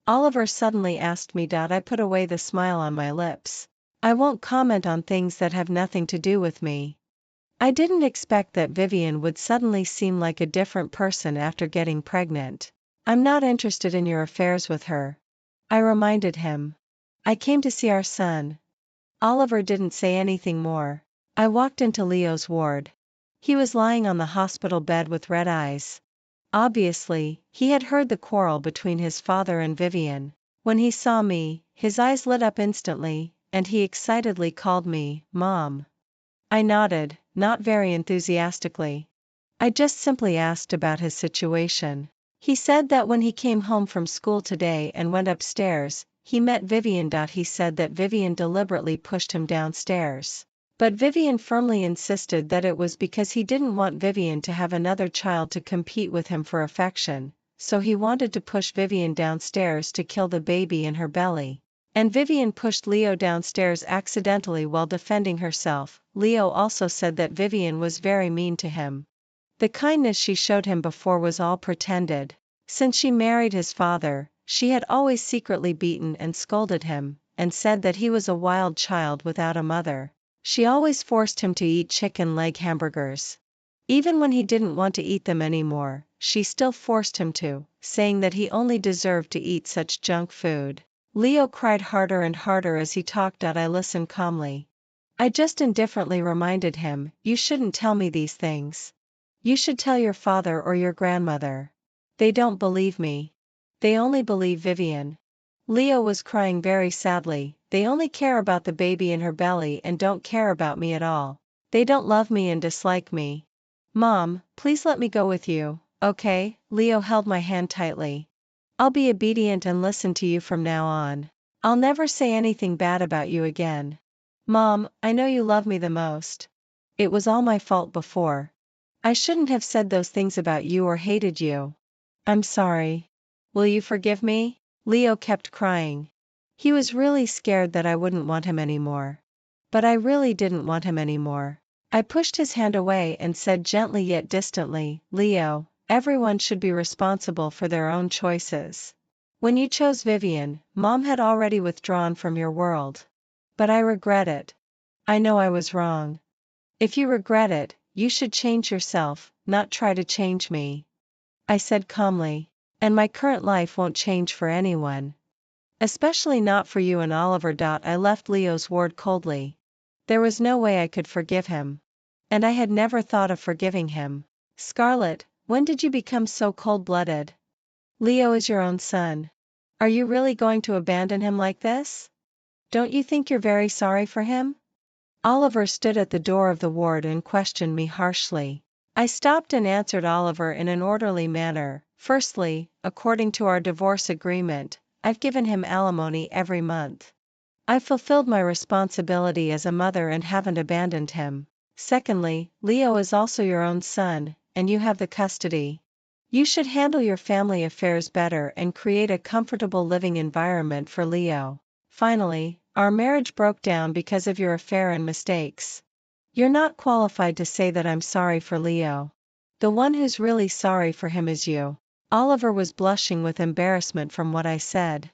Oliver suddenly asked me. I put away the smile on my lips. I won't comment on things that have nothing to do with me. I didn't expect that Vivian would suddenly seem like a different person after getting pregnant. I'm not interested in your affairs with her. I reminded him. I came to see our son. Oliver didn't say anything more. I walked into Leo's ward. He was lying on the hospital bed with red eyes. Obviously, he had heard the quarrel between his father and Vivian. When he saw me, his eyes lit up instantly, and he excitedly called me, Mom. I nodded, not very enthusiastically. I just simply asked about his situation. He said that when he came home from school today and went upstairs, he met Vivian. He said that Vivian deliberately pushed him downstairs. But Vivian firmly insisted that it was because he didn't want Vivian to have another child to compete with him for affection, so he wanted to push Vivian downstairs to kill the baby in her belly. And Vivian pushed Leo downstairs accidentally while defending herself. Leo also said that Vivian was very mean to him. The kindness she showed him before was all pretended. Since she married his father, she had always secretly beaten and scolded him, and said that he was a wild child without a mother. She always forced him to eat chicken leg hamburgers. Even when he didn't want to eat them anymore, she still forced him to, saying that he only deserved to eat such junk food. Leo cried harder and harder as he talked. I listened calmly. I just indifferently reminded him, "You shouldn't tell me these things. You should tell your father or your grandmother. They don't believe me. They only believe Vivian." Leo was crying very sadly. They only care about the baby in her belly and don't care about me at all. They don't love me and dislike me. Mom, please let me go with you, okay? Leo held my hand tightly. I'll be obedient and listen to you from now on. I'll never say anything bad about you again. Mom, I know you love me the most. It was all my fault before. I shouldn't have said those things about you or hated you. I'm sorry. Will you forgive me? Leo kept crying. He was really scared that I wouldn't want him anymore. But I really didn't want him anymore. I pushed his hand away and said gently yet distantly, Leo, everyone should be responsible for their own choices. When you chose Vivian, Mom had already withdrawn from your world. But I regret it. I know I was wrong. If you regret it, you should change yourself, not try to change me. I said calmly. And my current life won't change for anyone. Especially not for you and Oliver. I left Leo's ward coldly. There was no way I could forgive him. And I had never thought of forgiving him. Scarlett, when did you become so cold-blooded? Leo is your own son. Are you really going to abandon him like this? Don't you think you're very sorry for him? Oliver stood at the door of the ward and questioned me harshly. I stopped and answered Oliver in an orderly manner. Firstly, according to our divorce agreement, I've given him alimony every month. I've fulfilled my responsibility as a mother and haven't abandoned him. Secondly, Leo is also your own son, and you have the custody. You should handle your family affairs better and create a comfortable living environment for Leo. Finally, our marriage broke down because of your affair and mistakes. You're not qualified to say that I'm sorry for Leo. The one who's really sorry for him is you. Oliver was blushing with embarrassment from what I said.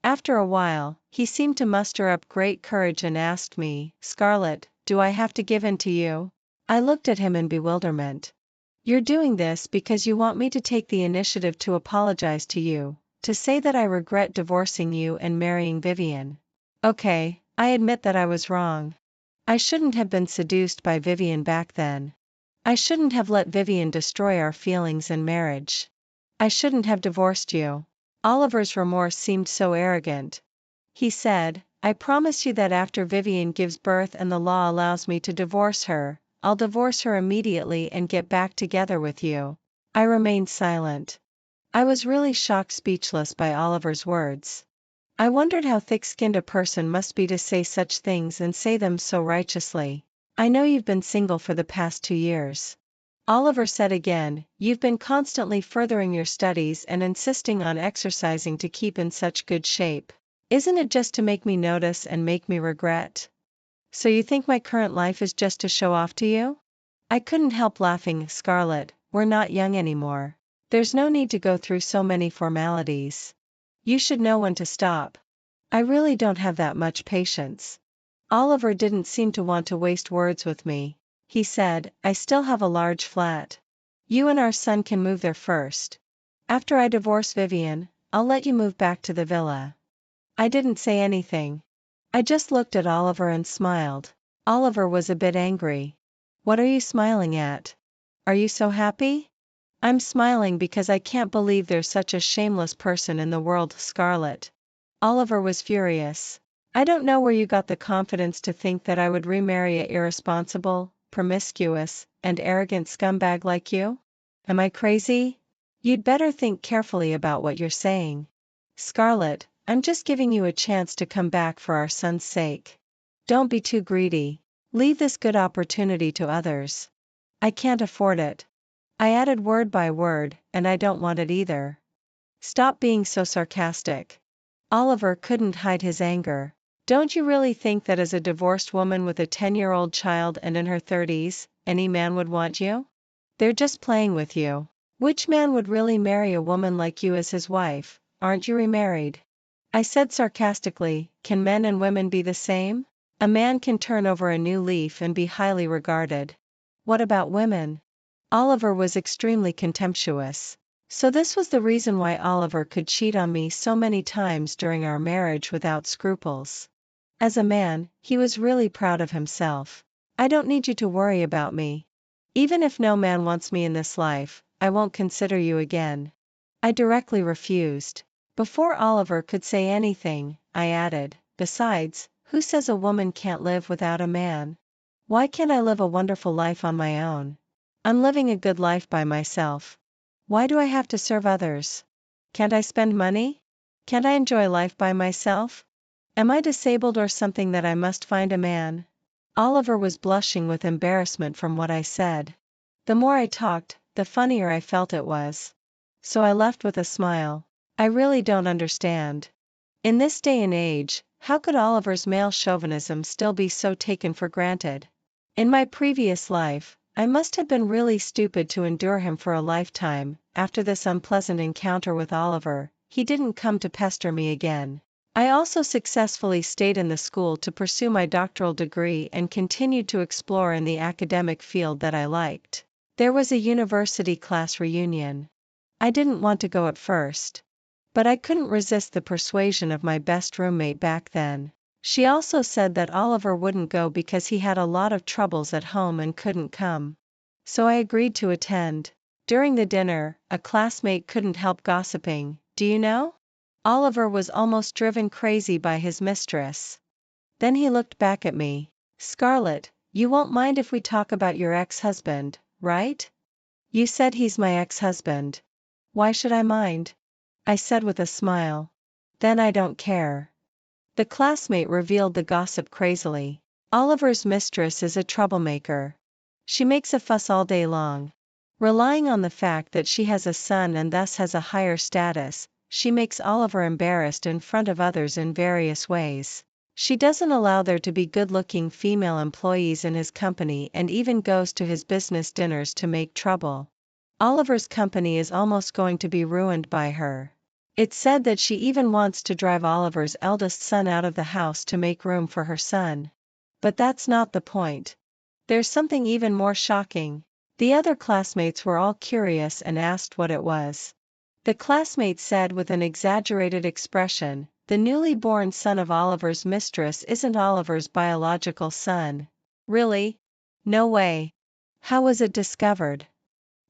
After a while, he seemed to muster up great courage and asked me, Scarlett, do I have to give in to you? I looked at him in bewilderment. You're doing this because you want me to take the initiative to apologize to you, to say that I regret divorcing you and marrying Vivian. Okay, I admit that I was wrong. I shouldn't have been seduced by Vivian back then. I shouldn't have let Vivian destroy our feelings and marriage. I shouldn't have divorced you. Oliver's remorse seemed so arrogant. He said, I promise you that after Vivian gives birth and the law allows me to divorce her, I'll divorce her immediately and get back together with you. I remained silent. I was really shocked, speechless by Oliver's words. I wondered how thick-skinned a person must be to say such things and say them so righteously. I know you've been single for the past 2 years. Oliver said again, you've been constantly furthering your studies and insisting on exercising to keep in such good shape. Isn't it just to make me notice and make me regret? So you think my current life is just to show off to you? I couldn't help laughing. Scarlett, we're not young anymore. There's no need to go through so many formalities. You should know when to stop. I really don't have that much patience. Oliver didn't seem to want to waste words with me. He said, I still have a large flat. You and our son can move there first. After I divorce Vivian, I'll let you move back to the villa. I didn't say anything. I just looked at Oliver and smiled. Oliver was a bit angry. What are you smiling at? Are you so happy? I'm smiling because I can't believe there's such a shameless person in the world, Scarlett. Oliver was furious. I don't know where you got the confidence to think that I would remarry an irresponsible, promiscuous, and arrogant scumbag like you? Am I crazy? You'd better think carefully about what you're saying. Scarlett, I'm just giving you a chance to come back for our son's sake. Don't be too greedy. Leave this good opportunity to others. I can't afford it. I added word by word, and I don't want it either. Stop being so sarcastic. Oliver couldn't hide his anger. Don't you really think that as a divorced woman with a 10-year-old child and in her 30s, any man would want you? They're just playing with you. Which man would really marry a woman like you as his wife? Aren't you remarried? I said sarcastically, can men and women be the same? A man can turn over a new leaf and be highly regarded. What about women? Oliver was extremely contemptuous. So this was the reason why Oliver could cheat on me so many times during our marriage without scruples. As a man, he was really proud of himself. I don't need you to worry about me. Even if no man wants me in this life, I won't consider you again. I directly refused. Before Oliver could say anything, I added, "Besides, who says a woman can't live without a man? Why can't I live a wonderful life on my own? I'm living a good life by myself. Why do I have to serve others? Can't I spend money? Can't I enjoy life by myself? Am I disabled or something that I must find a man?" Oliver was blushing with embarrassment from what I said. The more I talked, the funnier I felt it was. So I left with a smile. I really don't understand. In this day and age, how could Oliver's male chauvinism still be so taken for granted? In my previous life, I must have been really stupid to endure him for a lifetime. After this unpleasant encounter with Oliver, he didn't come to pester me again. I also successfully stayed in the school to pursue my doctoral degree and continued to explore in the academic field that I liked. There was a university class reunion. I didn't want to go at first, but I couldn't resist the persuasion of my best roommate back then. She also said that Oliver wouldn't go because he had a lot of troubles at home and couldn't come. So I agreed to attend. During the dinner, a classmate couldn't help gossiping. "Do you know? Oliver was almost driven crazy by his mistress." Then he looked back at me. "Scarlett, you won't mind if we talk about your ex-husband, right? You said he's my ex-husband. Why should I mind?" I said with a smile. "Then I don't care." The classmate revealed the gossip crazily. "Oliver's mistress is a troublemaker. She makes a fuss all day long. Relying on the fact that she has a son and thus has a higher status, she makes Oliver embarrassed in front of others in various ways. She doesn't allow there to be good-looking female employees in his company and even goes to his business dinners to make trouble. Oliver's company is almost going to be ruined by her. It's said that she even wants to drive Oliver's eldest son out of the house to make room for her son. But that's not the point. There's something even more shocking." The other classmates were all curious and asked what it was. The classmate said with an exaggerated expression, "The newly born son of Oliver's mistress isn't Oliver's biological son." "Really? No way. How was it discovered?"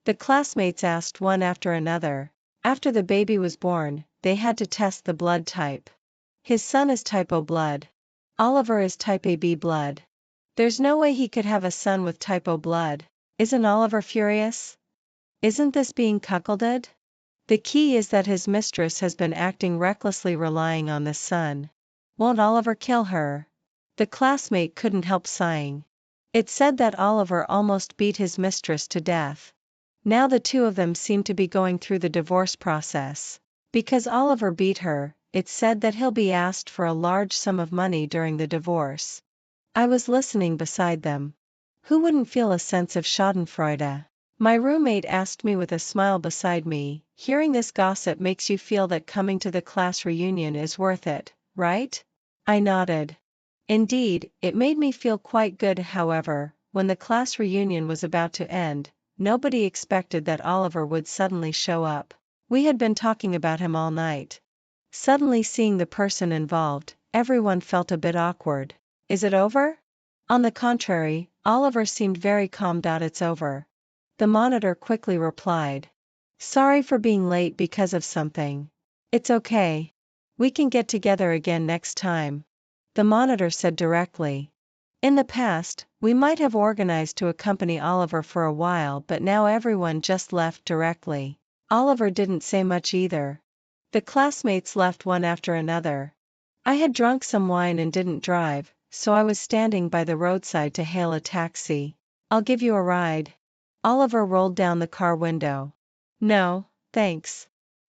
The classmates asked one after another. After the baby was born, they had to test the blood type. "His son is type O blood. Oliver is type AB blood. There's no way he could have a son with type O blood. Isn't Oliver furious? Isn't this being cuckolded? The key is that his mistress has been acting recklessly relying on this son. Won't Oliver kill her?" The classmate couldn't help sighing. It's said that Oliver almost beat his mistress to death. Now the two of them seem to be going through the divorce process. Because Oliver beat her, it's said that he'll be asked for a large sum of money during the divorce. I was listening beside them. Who wouldn't feel a sense of schadenfreude? My roommate asked me with a smile beside me, "Hearing this gossip makes you feel that coming to the class reunion is worth it, right?" I nodded. Indeed, it made me feel quite good. However, when the class reunion was about to end, nobody expected that Oliver would suddenly show up. We had been talking about him all night. Suddenly seeing the person involved, everyone felt a bit awkward. "Is it over?" On the contrary, Oliver seemed very calm. "It's over." The monitor quickly replied. "Sorry for being late because of something." "It's okay. We can get together again next time," the monitor said directly. In the past, we might have organized to accompany Oliver for a while, but now everyone just left directly. Oliver didn't say much either. The classmates left one after another. I had drunk some wine and didn't drive, so I was standing by the roadside to hail a taxi. "I'll give you a ride." Oliver rolled down the car window. "No, thanks."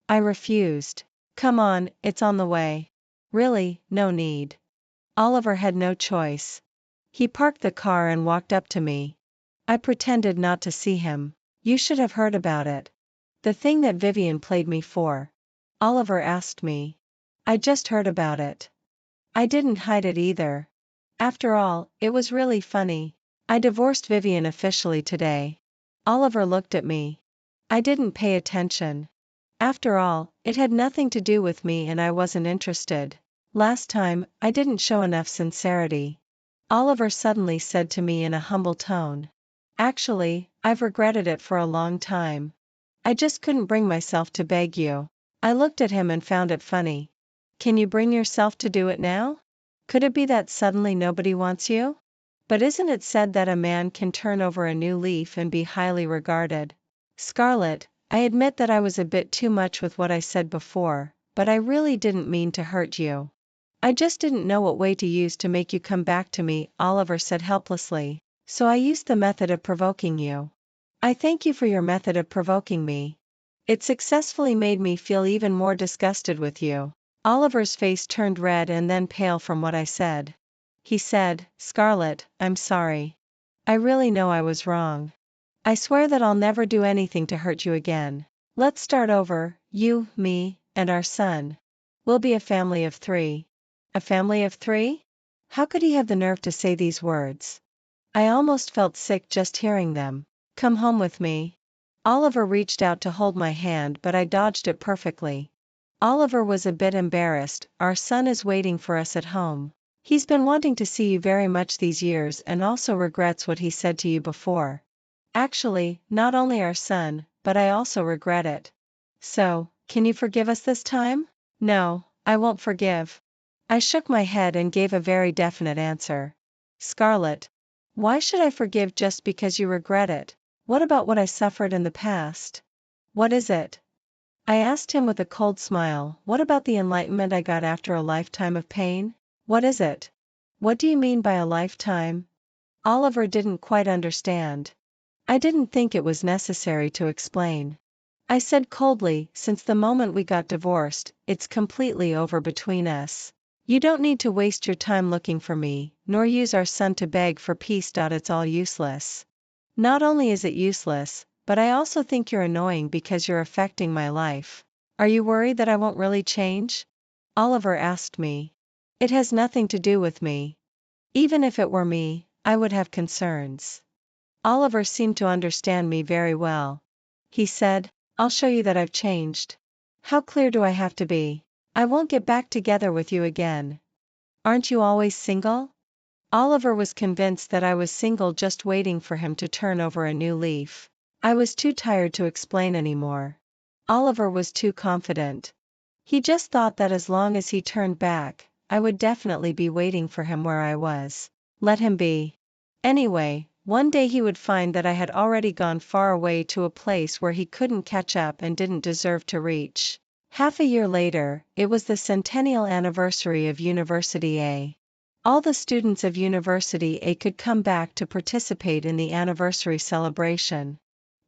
I refused. "Come on, it's on the way." "Really, no need." Oliver had no choice. He parked the car and walked up to me. I pretended not to see him. "You should have heard about it." "The thing that Vivian played me for?" Oliver asked me. "I just heard about it." I didn't hide it either. After all, it was really funny. "I divorced Vivian officially today." Oliver looked at me. I didn't pay attention. After all, it had nothing to do with me and I wasn't interested. Last time, I didn't show enough sincerity. Oliver suddenly said to me in a humble tone. "Actually, I've regretted it for a long time. I just couldn't bring myself to beg you." I looked at him and found it funny. Can you bring yourself to do it now? Could it be that suddenly nobody wants you? But isn't it said that a man can turn over a new leaf and be highly regarded? Scarlett, I admit that I was a bit too much with what I said before, but I really didn't mean to hurt you. I just didn't know what way to use to make you come back to me, Oliver said helplessly, so I used the method of provoking you. I thank you for your method of provoking me. It successfully made me feel even more disgusted with you. Oliver's face turned red and then pale from what I said. He said, Scarlett, I'm sorry. I really know I was wrong. I swear that I'll never do anything to hurt you again. Let's start over, you, me, and our son. We'll be a family of 3. A family of 3? How could he have the nerve to say these words? I almost felt sick just hearing them. Come home with me. Oliver reached out to hold my hand, but I dodged it perfectly. Oliver was a bit embarrassed. Our son is waiting for us at home. He's been wanting to see you very much these years and also regrets what he said to you before. Actually, not only our son, but I also regret it. So, can you forgive us this time? No, I won't forgive. I shook my head and gave a very definite answer. Scarlett, why should I forgive just because you regret it? What about what I suffered in the past? What is it? I asked him with a cold smile. What about the enlightenment I got after a lifetime of pain? What is it? What do you mean by a lifetime? Oliver didn't quite understand. I didn't think it was necessary to explain. I said coldly, since the moment we got divorced, it's completely over between us. You don't need to waste your time looking for me, nor use our son to beg for peace. It's all useless. Not only is it useless, but I also think you're annoying because you're affecting my life. Are you worried that I won't really change? Oliver asked me. It has nothing to do with me. Even if it were me, I would have concerns. Oliver seemed to understand me very well. He said, I'll show you that I've changed. How clear do I have to be? I won't get back together with you again. Aren't you always single? Oliver was convinced that I was single, just waiting for him to turn over a new leaf. I was too tired to explain anymore. Oliver was too confident. He just thought that as long as he turned back, I would definitely be waiting for him where I was. Let him be. Anyway, one day he would find that I had already gone far away to a place where he couldn't catch up and didn't deserve to reach. Half a year later, it was the centennial anniversary of University A. All the students of University A could come back to participate in the anniversary celebration.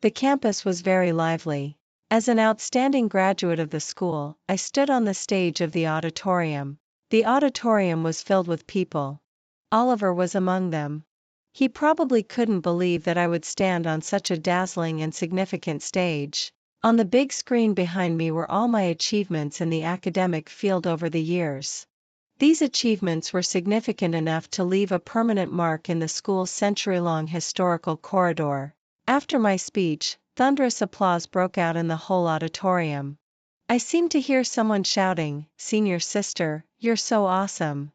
The campus was very lively. As an outstanding graduate of the school, I stood on the stage of the auditorium. The auditorium was filled with people. Oliver was among them. He probably couldn't believe that I would stand on such a dazzling and significant stage. On the big screen behind me were all my achievements in the academic field over the years. These achievements were significant enough to leave a permanent mark in the school's century-long historical corridor. After my speech, thunderous applause broke out in the whole auditorium. I seemed to hear someone shouting, "Senior sister, you're so awesome."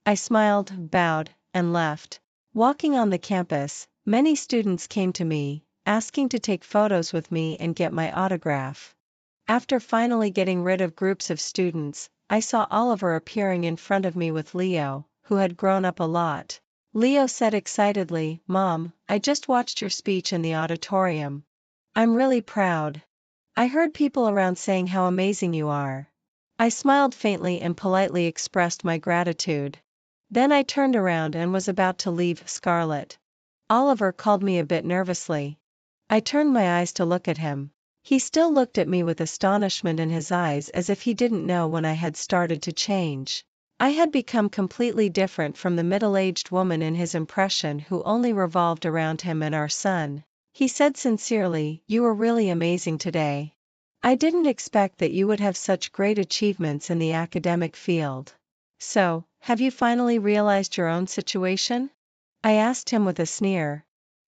I smiled, bowed, and left. Walking on the campus, many students came to me, asking to take photos with me and get my autograph. After finally getting rid of groups of students, I saw Oliver appearing in front of me with Leo, who had grown up a lot. Leo said excitedly, "Mom, I just watched your speech in the auditorium. I'm really proud. I heard people around saying how amazing you are." I smiled faintly and politely expressed my gratitude. Then I turned around and was about to leave. Scarlett. Oliver called me a bit nervously. I turned my eyes to look at him. He still looked at me with astonishment in his eyes, as if he didn't know when I had started to change. I had become completely different from the middle-aged woman in his impression who only revolved around him and our son. He said sincerely, "You were really amazing today. I didn't expect that you would have such great achievements in the academic field. So, have you finally realized your own situation?" I asked him with a sneer.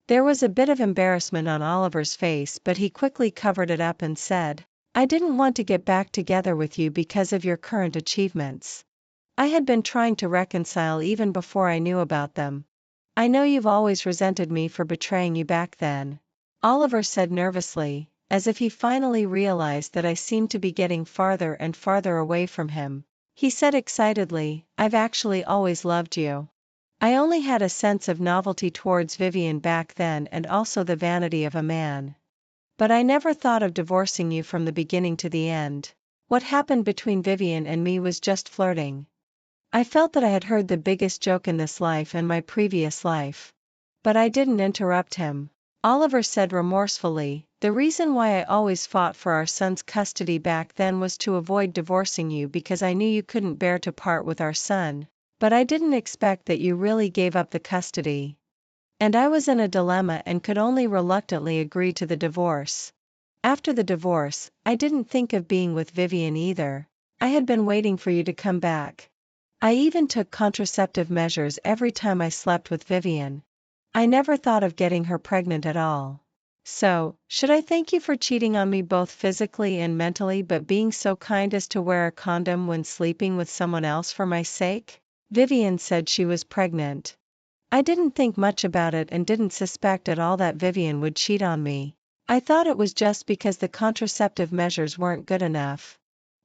There was a bit of embarrassment on Oliver's face, but he quickly covered it up and said, "I didn't want to get back together with you because of your current achievements. I had been trying to reconcile even before I knew about them. I know you've always resented me for betraying you back then," Oliver said nervously, as if he finally realized that I seemed to be getting farther and farther away from him. He said excitedly, "I've actually always loved you. I only had a sense of novelty towards Vivian back then and also the vanity of a man. But I never thought of divorcing you from the beginning to the end. What happened between Vivian and me was just flirting. I felt that I had heard the biggest joke in this life and my previous life. But I didn't interrupt him." Oliver said remorsefully, "The reason why I always fought for our son's custody back then was to avoid divorcing you because I knew you couldn't bear to part with our son. But I didn't expect that you really gave up the custody. And I was in a dilemma and could only reluctantly agree to the divorce. After the divorce, I didn't think of being with Vivian either. I had been waiting for you to come back. I even took contraceptive measures every time I slept with Vivian. I never thought of getting her pregnant at all. So, should I thank you for cheating on me both physically and mentally but being so kind as to wear a condom when sleeping with someone else for my sake?" Vivian said she was pregnant. I didn't think much about it and didn't suspect at all that Vivian would cheat on me. I thought it was just because the contraceptive measures weren't good enough.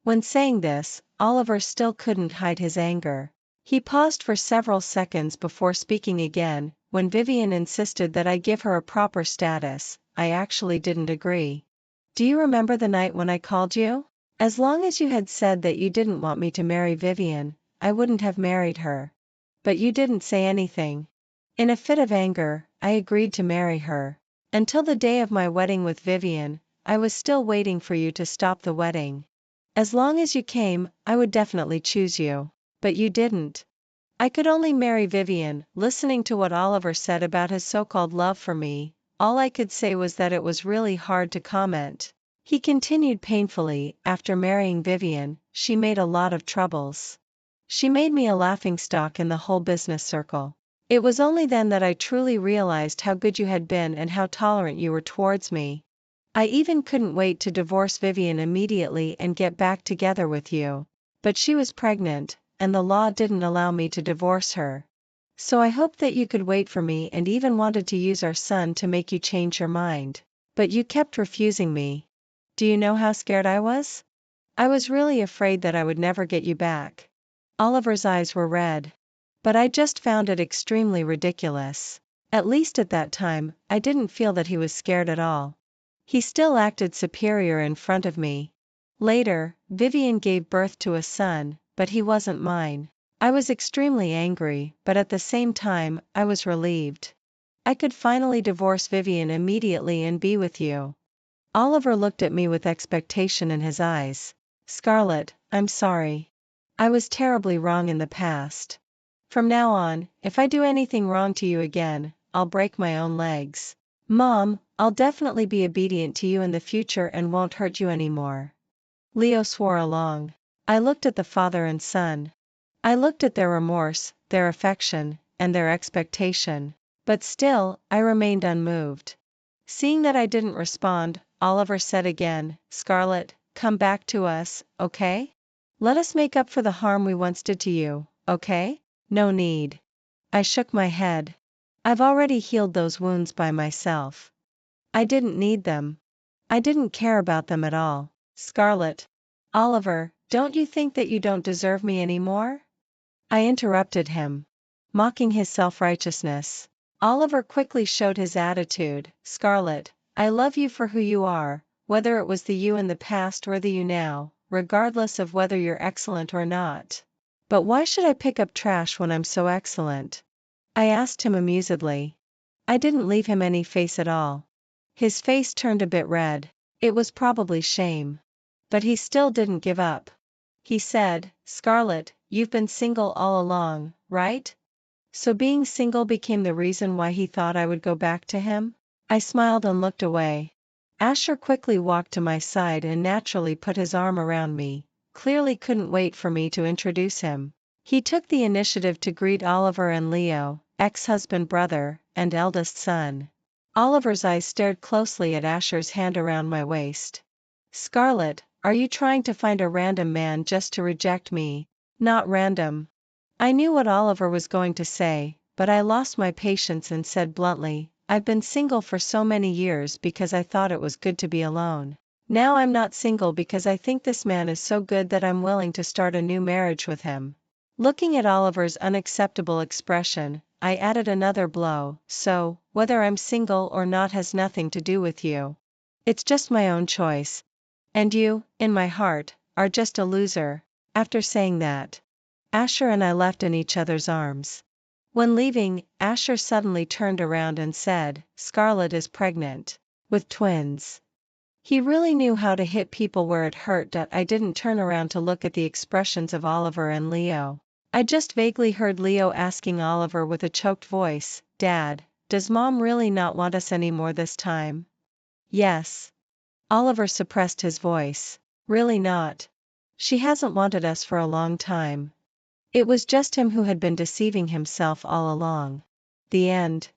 When saying this, Oliver still couldn't hide his anger. He paused for several seconds before speaking again. When Vivian insisted that I give her a proper status, I actually didn't agree. "Do you remember the night when I called you? As long as you had said that you didn't want me to marry Vivian, I wouldn't have married her. But you didn't say anything." In a fit of anger, I agreed to marry her. Until the day of my wedding with Vivian, I was still waiting for you to stop the wedding. As long as you came, I would definitely choose you. But you didn't. I could only marry Vivian. Listening to what Oliver said about his so-called love for me, all I could say was that it was really hard to comment. He continued painfully, "After marrying Vivian, she made a lot of troubles. She made me a laughingstock in the whole business circle. It was only then that I truly realized how good you had been and how tolerant you were towards me. I even couldn't wait to divorce Vivian immediately and get back together with you. But she was pregnant, and the law didn't allow me to divorce her. So I hoped that you could wait for me and even wanted to use our son to make you change your mind. But you kept refusing me. Do you know how scared I was? I was really afraid that I would never get you back." Oliver's eyes were red. But I just found it extremely ridiculous. At least at that time, I didn't feel that he was scared at all. He still acted superior in front of me. Later, Vivian gave birth to a son, but he wasn't mine. I was extremely angry, but at the same time, I was relieved. I could finally divorce Vivian immediately and be with you. Oliver looked at me with expectation in his eyes. "Scarlett, I'm sorry. I was terribly wrong in the past. From now on, if I do anything wrong to you again, I'll break my own legs. Mom, I'll definitely be obedient to you in the future and won't hurt you anymore." Leo swore along. I looked at the father and son. I looked at their remorse, their affection, and their expectation. But still, I remained unmoved. Seeing that I didn't respond, Oliver said again, "Scarlett, come back to us, okay? Let us make up for the harm we once did to you, okay?" "No need." I shook my head. "I've already healed those wounds by myself. I didn't need them. I didn't care about them at all." "Scarlett." "Oliver, don't you think that you don't deserve me anymore?" I interrupted him, mocking his self-righteousness. Oliver quickly showed his attitude. "Scarlett, I love you for who you are, whether it was the you in the past or the you now, regardless of whether you're excellent or not." "But why should I pick up trash when I'm so excellent?" I asked him amusedly. I didn't leave him any face at all. His face turned a bit red. It was probably shame. But he still didn't give up. He said, "Scarlett, you've been single all along, right? So being single became the reason why he thought I would go back to him?" I smiled and looked away. Asher quickly walked to my side and naturally put his arm around me. Clearly couldn't wait for me to introduce him. He took the initiative to greet Oliver and Leo, ex-husband, brother, and eldest son. Oliver's eyes stared closely at Asher's hand around my waist. "Scarlett, are you trying to find a random man just to reject me?" "Not random." I knew what Oliver was going to say, but I lost my patience and said bluntly, I've been single for so many years because I thought it was good to be alone. Now I'm not single because I think this man is so good that I'm willing to start a new marriage with him." Looking at Oliver's unacceptable expression, I added another blow. "So, whether I'm single or not has nothing to do with you. It's just my own choice. And you, in my heart, are just a loser." After saying that, Asher and I left in each other's arms. When leaving, Asher suddenly turned around and said, "Scarlett is pregnant. With twins." He really knew how to hit people where it hurt. I didn't turn around to look at the expressions of Oliver and Leo. I just vaguely heard Leo asking Oliver with a choked voice, "Dad, does Mom really not want us anymore this time?" "Yes." Oliver suppressed his voice. "Really not. She hasn't wanted us for a long time. It was just him who had been deceiving himself all along." The end.